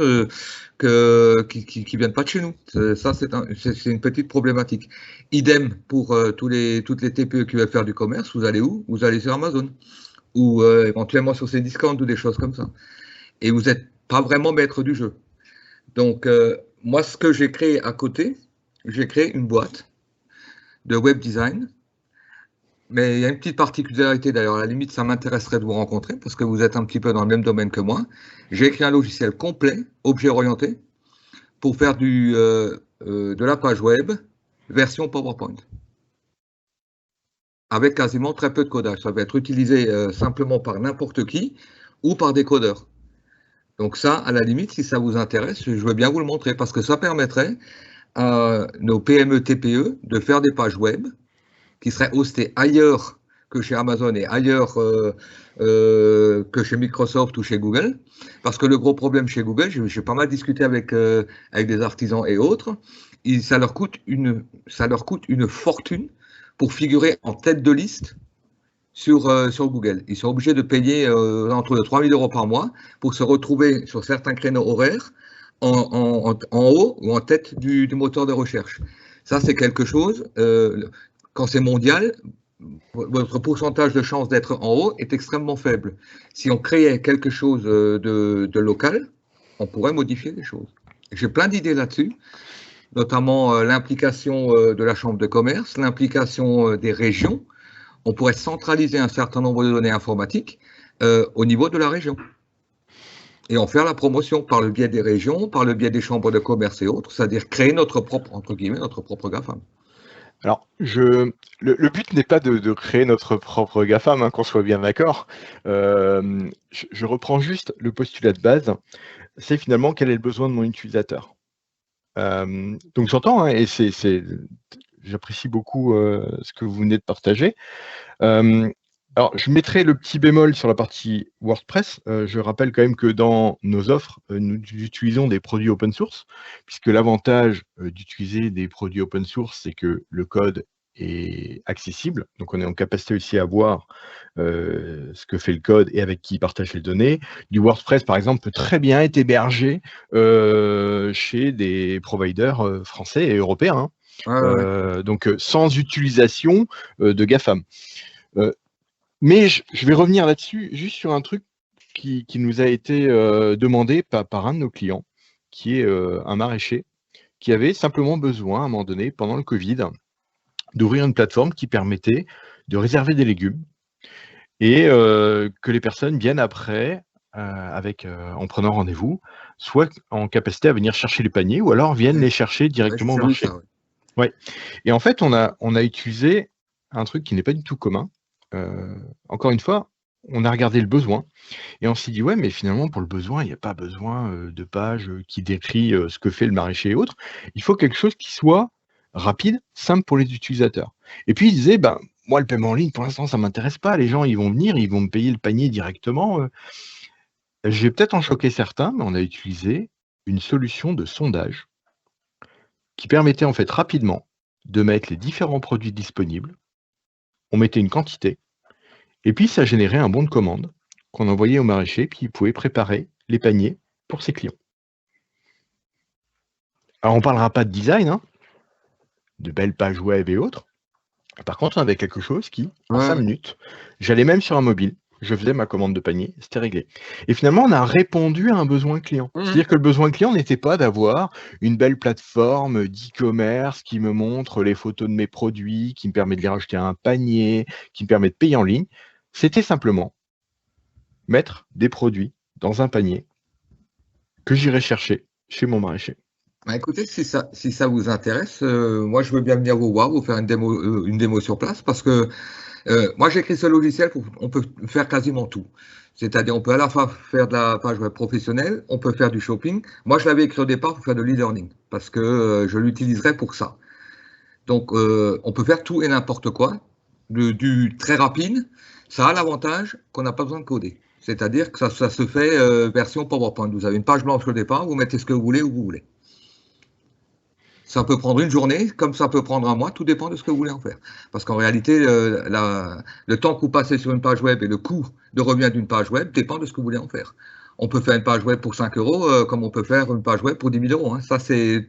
qui viennent pas de chez nous. Ça, c'est une petite problématique. Idem pour toutes les TPE qui veulent faire du commerce, vous allez où? Vous allez sur Amazon ou éventuellement sur Cdiscount ou des choses comme ça. Et vous n'êtes pas vraiment maître du jeu. Donc, moi, ce que j'ai créé à côté, j'ai créé une boîte de web design. Mais il y a une petite particularité, d'ailleurs, à la limite, ça m'intéresserait de vous rencontrer parce que vous êtes un petit peu dans le même domaine que moi. J'ai écrit un logiciel complet, objet orienté, pour faire de la page web version PowerPoint. Avec quasiment très peu de codage. Ça va être utilisé simplement par n'importe qui ou par des codeurs. Donc ça, à la limite, si ça vous intéresse, je veux bien vous le montrer parce que ça permettrait à nos PME, TPE de faire des pages web qui seraient hostées ailleurs que chez Amazon et ailleurs que chez Microsoft ou chez Google. Parce que le gros problème chez Google, j'ai pas mal discuté avec des artisans et autres, ça leur coûte une fortune pour figurer en tête de liste sur Google. Ils sont obligés de payer entre 3 000 € par mois pour se retrouver sur certains créneaux horaires en haut ou en tête du moteur de recherche. Ça, c'est quelque chose, quand c'est mondial, votre pourcentage de chance d'être en haut est extrêmement faible. Si on créait quelque chose de local, on pourrait modifier les choses. J'ai plein d'idées là-dessus, notamment l'implication de la Chambre de commerce, l'implication des régions. On pourrait centraliser un certain nombre de données informatiques au niveau de la région et en faire la promotion par le biais des régions, par le biais des chambres de commerce et autres, c'est-à-dire créer notre propre, entre guillemets, notre propre GAFAM. Alors, le but n'est pas de créer notre propre GAFAM, hein, qu'on soit bien d'accord. Je reprends juste le postulat de base, c'est finalement quel est le besoin de mon utilisateur. Donc j'entends, hein, et j'apprécie beaucoup ce que vous venez de partager. Alors, je mettrai le petit bémol sur la partie WordPress. Je rappelle quand même que dans nos offres, nous utilisons des produits open source, puisque l'avantage d'utiliser des produits open source, c'est que le code est accessible. Donc, on est en capacité aussi à voir ce que fait le code et avec qui il partage les données. Du WordPress, par exemple, peut très bien être hébergé chez des providers français et européens. Hein. Donc, sans utilisation de GAFAM. Mais je vais revenir là-dessus, juste sur un truc qui nous a été demandé par un de nos clients, qui est un maraîcher, qui avait simplement besoin, à un moment donné, pendant le Covid, d'ouvrir une plateforme qui permettait de réserver des légumes et que les personnes viennent après, en prenant rendez-vous, soit en capacité à venir chercher les paniers ou alors viennent les chercher directement au marché. Ouais. Et en fait, on a utilisé un truc qui n'est pas du tout commun. Encore une fois, on a regardé le besoin et on s'est dit, ouais, mais finalement, pour le besoin, il n'y a pas besoin de pages qui décrit ce que fait le maraîcher et autres. Il faut quelque chose qui soit rapide, simple pour les utilisateurs. Et puis, il disait, ben, moi, le paiement en ligne, pour l'instant, ça ne m'intéresse pas. Les gens, ils vont venir, ils vont me payer le panier directement. Je vais peut-être en choquer certains, mais on a utilisé une solution de sondage qui permettait en fait rapidement de mettre les différents produits disponibles. On mettait une quantité, et puis ça générait un bon de commande qu'on envoyait au maraîcher, puis il pouvait préparer les paniers pour ses clients. Alors on ne parlera pas de design, hein, de belles pages web et autres. Par contre, on avait quelque chose qui, en 5 minutes, j'allais même sur un mobile, je faisais ma commande de panier, c'était réglé. Et finalement, on a répondu à un besoin client. C'est-à-dire que le besoin client n'était pas d'avoir une belle plateforme d'e-commerce qui me montre les photos de mes produits, qui me permet de les rajouter à un panier, qui me permet de payer en ligne. C'était simplement mettre des produits dans un panier que j'irai chercher chez mon maraîcher. Bah écoutez, si ça vous intéresse, moi je veux bien venir vous voir, vous faire une démo sur place, parce que moi, j'ai écrit ce logiciel on peut faire quasiment tout. C'est-à-dire, on peut à la fois faire de la page web professionnelle, on peut faire du shopping. Moi, je l'avais écrit au départ pour faire de l'e-learning, parce que je l'utiliserai pour ça. Donc, on peut faire tout et n'importe quoi, du très rapide. Ça a l'avantage qu'on n'a pas besoin de coder. C'est-à-dire que ça se fait version PowerPoint. Vous avez une page blanche au départ, vous mettez ce que vous voulez où vous voulez. Ça peut prendre une journée, comme ça peut prendre un mois, tout dépend de ce que vous voulez en faire. Parce qu'en réalité, le temps que vous passez sur une page web et le coût de revient d'une page web dépend de ce que vous voulez en faire. On peut faire une page web pour 5 €, comme on peut faire une page web pour 10 000 €. Hein. Ça,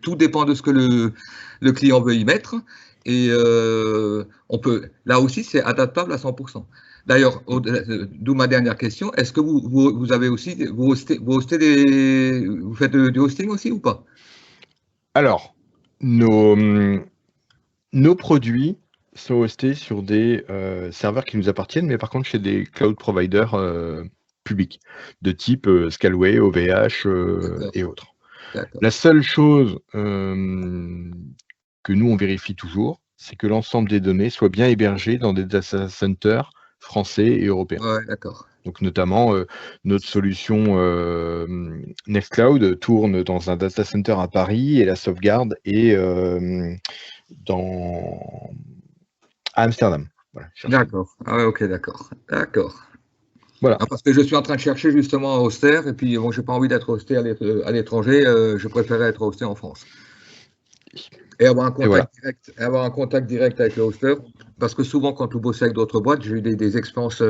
tout dépend de ce que le client veut y mettre. Et là aussi, c'est adaptable à 100%. D'ailleurs, d'où ma dernière question, est-ce que vous avez aussi, vous faites du hosting aussi ou pas? Alors, nos produits sont hostés sur des serveurs qui nous appartiennent, mais par contre chez des cloud providers publics, de type Scalway, OVH et autres. La seule chose que nous, on vérifie toujours, c'est que l'ensemble des données soient bien hébergées dans des data centers français et européens. Ouais, d'accord. Donc notamment, notre solution Nextcloud tourne dans un data center à Paris et la sauvegarde est à Amsterdam. Voilà, d'accord. Ah ouais, ok, d'accord. D'accord. Voilà. Ah, parce que je suis en train de chercher justement un hoster, et puis bon, j'ai pas envie d'être hosté à l'étranger, je préférais être hosté en France. aussi. Et avoir un contact, voilà. direct, avoir un contact direct avec le hoster, parce que souvent quand vous bossez avec d'autres boîtes, j'ai eu des expériences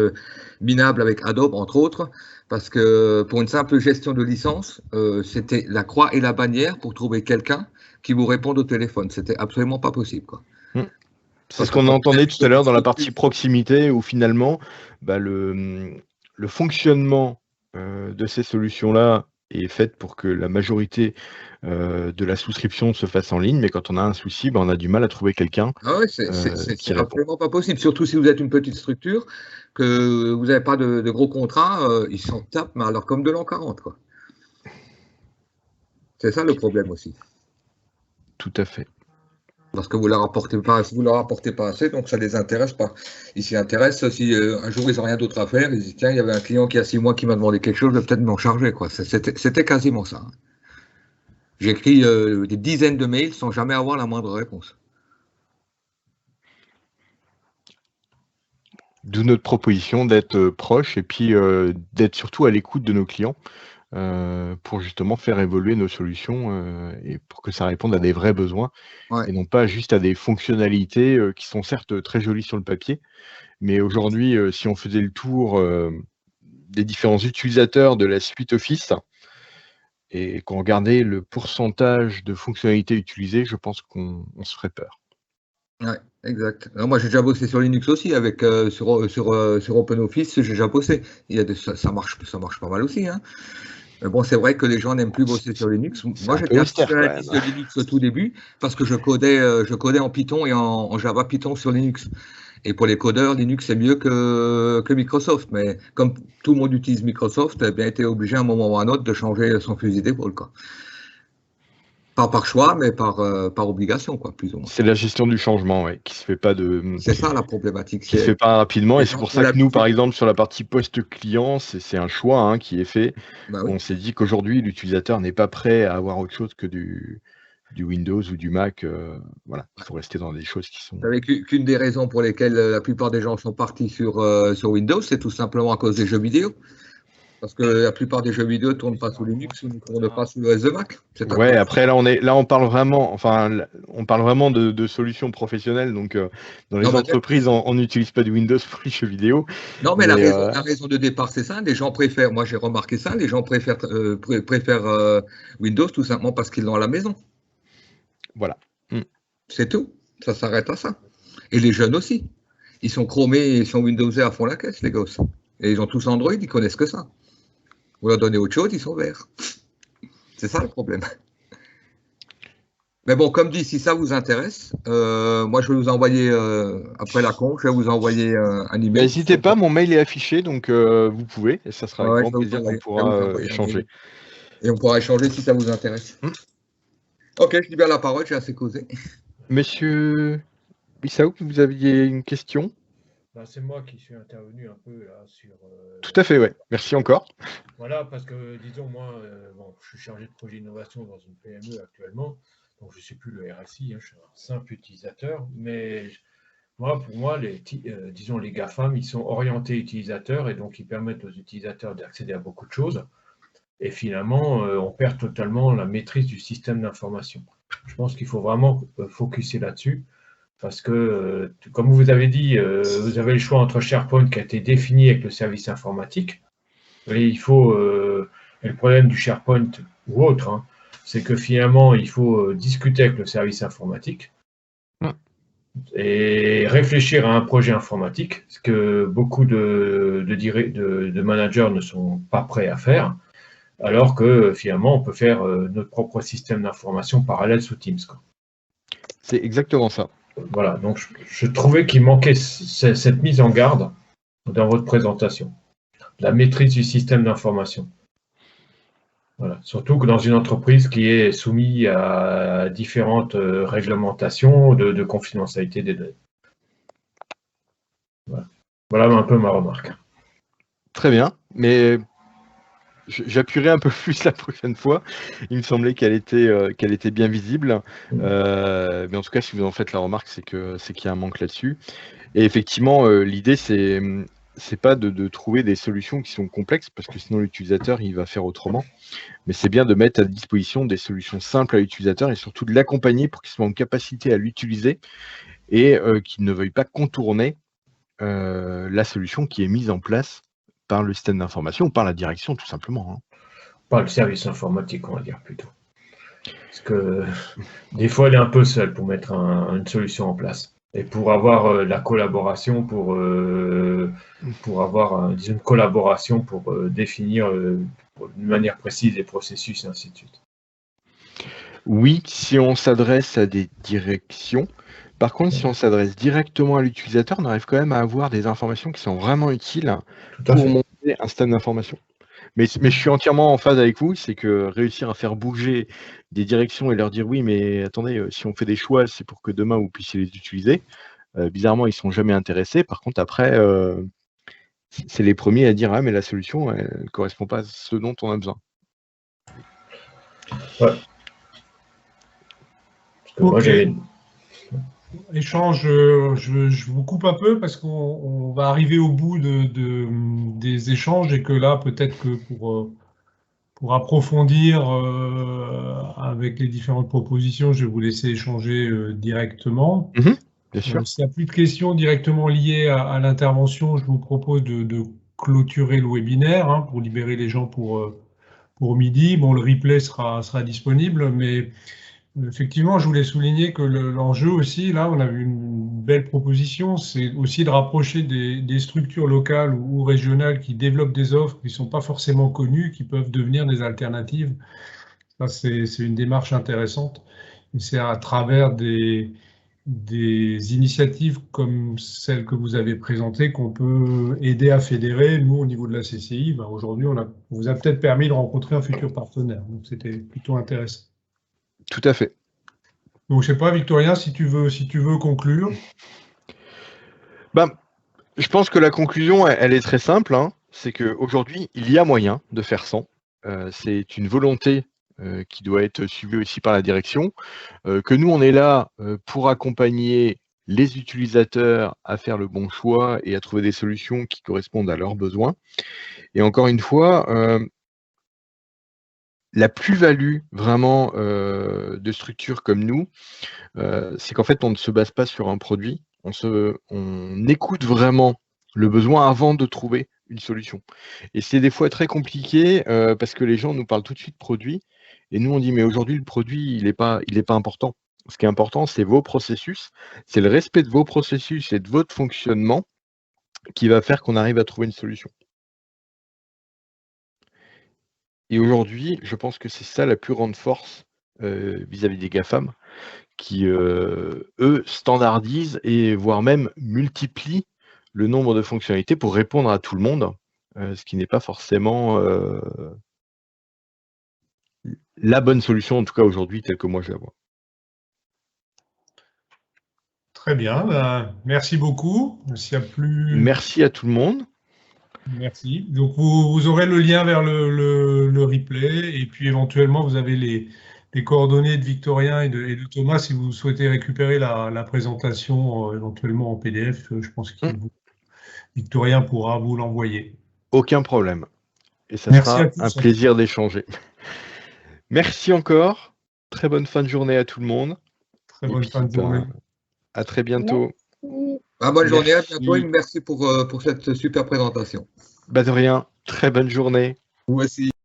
minables avec Adobe entre autres, parce que pour une simple gestion de licence, c'était la croix et la bannière pour trouver quelqu'un qui vous réponde au téléphone. C'était absolument pas possible, quoi. C'est ce qu'on entendait tout à l'heure dans la partie proximité, où finalement bah, le fonctionnement de ces solutions-là est fait pour que la majorité de la souscription se fasse en ligne, mais quand on a un souci, bah, on a du mal à trouver quelqu'un Ah ouais, qui c'est répond. absolument pas possible, surtout si vous êtes une petite structure, que vous n'avez pas de gros contrats, ils s'en tapent, mais alors comme de l'an 40, quoi. C'est ça le problème aussi. Tout à fait. Parce que vous leur apportez pas assez, donc ça les intéresse pas. Ils s'y intéressent si un jour ils n'ont rien d'autre à faire, ils disent tiens, il y avait un client qui a 6 mois qui m'a demandé quelque chose, je vais peut-être m'en charger, quoi. C'était quasiment ça. J'écris des dizaines de mails sans jamais avoir la moindre réponse. D'où notre proposition d'être proche et puis d'être surtout à l'écoute de nos clients pour justement faire évoluer nos solutions et pour que ça réponde à des vrais besoins et non pas juste à des fonctionnalités qui sont certes très jolies sur le papier, mais aujourd'hui, si on faisait le tour des différents utilisateurs de la suite Office et qu'on regardait le pourcentage de fonctionnalités utilisées, je pense qu'on se ferait peur. Ouais, exact. Alors moi, j'ai déjà bossé sur Linux aussi, avec sur OpenOffice, j'ai déjà bossé. Ça marche pas mal aussi, hein. Mais bon, c'est vrai que les gens n'aiment plus bosser sur Linux. Moi, j'étais spécialiste de Linux au tout début parce que je codais en Python et en Java Python sur Linux. Et pour les codeurs, Linux c'est mieux que Microsoft. Mais comme tout le monde utilise Microsoft, eh bien, été obligé à un moment ou à un autre de changer son fusil d'épaule, quoi. Pas par choix, mais par obligation, quoi, plus ou moins. C'est la gestion du changement, ouais, qui se fait pas C'est ça la problématique. Qui se fait pas rapidement, et c'est pour ça que nous, par exemple, sur la partie post-client, c'est un choix hein, qui est fait. Bah oui. On s'est dit qu'aujourd'hui, l'utilisateur n'est pas prêt à avoir autre chose que du Windows ou du Mac. Voilà, il faut rester dans des choses qui sont. Vous savez qu'une des raisons pour lesquelles la plupart des gens sont partis sur Windows, c'est tout simplement à cause des jeux vidéo. Parce que la plupart des jeux vidéo ne tournent pas sous Linux ou ne tournent pas sous OS de Mac. Ouais, après là on parle vraiment, de solutions professionnelles. Donc dans les entreprises, on n'utilise pas du Windows pour les jeux vidéo. Non, mais la raison de départ, c'est ça. Les gens préfèrent, moi j'ai remarqué ça, les gens préfèrent Windows tout simplement parce qu'ils l'ont à la maison. Voilà. C'est tout. Ça s'arrête à ça. Et les jeunes aussi. Ils sont chromés, ils sont Windowsés à fond la caisse, les gosses. Et ils ont tous Android, ils connaissent que ça. Vous leur donnez autre chose, ils sont verts. C'est ça le problème. Mais bon, comme dit, si ça vous intéresse, moi je vais vous envoyer, après la con, je vais vous envoyer un email. N'hésitez pas, mon mail est affiché, donc vous pouvez, et ça sera avec grand plaisir qu'on pourra échanger. Et on pourra échanger si ça vous intéresse. Ok, je libère la parole, j'ai assez causé. Monsieur Bissaouk, vous aviez une question? C'est moi qui suis intervenu un peu là sur. Tout à fait, ouais. Merci encore. Voilà, parce que disons, moi, je suis chargé de projet d'innovation dans une PME actuellement, donc je ne suis plus le RSI, hein, je suis un simple utilisateur, mais pour moi, disons, les GAFAM, ils sont orientés utilisateurs et donc ils permettent aux utilisateurs d'accéder à beaucoup de choses. Et finalement, on perd totalement la maîtrise du système d'information. Je pense qu'il faut vraiment focuser là-dessus. Parce que, comme vous avez dit, vous avez le choix entre SharePoint qui a été défini avec le service informatique. Et il faut, et le problème du SharePoint ou autre, hein, c'est que finalement, il faut discuter avec le service informatique et réfléchir à un projet informatique, ce que beaucoup de managers ne sont pas prêts à faire, alors que finalement, on peut faire notre propre système d'information parallèle sous Teams. C'est exactement ça. Voilà, donc je trouvais qu'il manquait cette mise en garde dans votre présentation, la maîtrise du système d'information. Voilà. Surtout que dans une entreprise qui est soumise à différentes réglementations de confidentialité des données. Voilà un peu ma remarque. Très bien, mais j'appuierai un peu plus la prochaine fois. Il me semblait qu'elle était bien visible. Mais en tout cas, si vous en faites la remarque, c'est qu'il y a un manque là-dessus. Et effectivement, l'idée, c'est c'est pas de trouver des solutions qui sont complexes, parce que sinon l'utilisateur il va faire autrement. Mais c'est bien de mettre à disposition des solutions simples à l'utilisateur et surtout de l'accompagner pour qu'il soit en capacité à l'utiliser et qu'il ne veuille pas contourner la solution qui est mise en place par le système d'information ou par la direction tout simplement. Hein. Par le service informatique, on va dire plutôt. Parce que des fois, elle est un peu seule pour mettre une solution en place. Et pour avoir la collaboration, pour avoir disons, une collaboration pour définir d'une manière précise les processus et ainsi de suite. Oui, si on s'adresse à des directions. Par contre, si on s'adresse directement à l'utilisateur, on arrive quand même à avoir des informations qui sont vraiment utiles pour monter un système d'information. Mais je suis entièrement en phase avec vous, c'est que réussir à faire bouger des directions et leur dire oui, mais attendez, si on fait des choix, c'est pour que demain vous puissiez les utiliser. Bizarrement, ils ne sont jamais intéressés. Par contre, après, c'est les premiers à dire ah, mais la solution, elle ne correspond pas à ce dont on a besoin. Ouais. Moi, j'ai échange, je vous coupe un peu parce qu'on va arriver au bout des échanges et que là, peut-être que pour approfondir avec les différentes propositions, je vais vous laisser échanger directement. Bien sûr. S'il n'y a plus de questions directement liées à l'intervention, je vous propose de clôturer le webinaire hein, pour libérer les gens pour midi. Bon, le replay sera disponible, mais effectivement, je voulais souligner que l'enjeu aussi, là, on a vu une belle proposition, c'est aussi de rapprocher des structures locales ou régionales qui développent des offres qui ne sont pas forcément connues, qui peuvent devenir des alternatives. Ça, c'est une démarche intéressante. Et c'est à travers des initiatives comme celles que vous avez présentées qu'on peut aider à fédérer. Nous, au niveau de la CCI, aujourd'hui, on vous a peut-être permis de rencontrer un futur partenaire. Donc, c'était plutôt intéressant. Tout à fait. Donc, je ne sais pas, Victorien, si tu veux conclure. Je pense que la conclusion, elle est très simple. Hein. C'est qu'aujourd'hui, il y a moyen de faire sans. C'est une volonté qui doit être suivie aussi par la direction. Que nous, on est là pour accompagner les utilisateurs à faire le bon choix et à trouver des solutions qui correspondent à leurs besoins. Et encore une fois, la plus-value vraiment de structures comme nous, c'est qu'en fait, on ne se base pas sur un produit, on écoute vraiment le besoin avant de trouver une solution. Et c'est des fois très compliqué parce que les gens nous parlent tout de suite produit, et nous on dit mais aujourd'hui le produit il n'est pas important. Ce qui est important, c'est vos processus, c'est le respect de vos processus et de votre fonctionnement qui va faire qu'on arrive à trouver une solution. Et aujourd'hui, je pense que c'est ça la plus grande force vis-à-vis des GAFAM, qui, eux, standardisent et voire même multiplient le nombre de fonctionnalités pour répondre à tout le monde, ce qui n'est pas forcément la bonne solution, en tout cas aujourd'hui, telle que moi je la vois. Très bien, merci beaucoup. S'il y a plus... Merci à tout le monde. Merci. Donc, vous aurez le lien vers le replay et puis éventuellement, vous avez les coordonnées de Victorien et de Thomas si vous souhaitez récupérer la présentation éventuellement en PDF. Je pense que Victorien pourra vous l'envoyer. Aucun problème. Et ça Merci sera un plaisir d'échanger. Merci encore. Très bonne fin de journée à tout le monde. Très bonne fin de journée. À très bientôt. Bonne journée, à bientôt et merci pour cette super présentation. De rien. Très bonne journée. Vous aussi.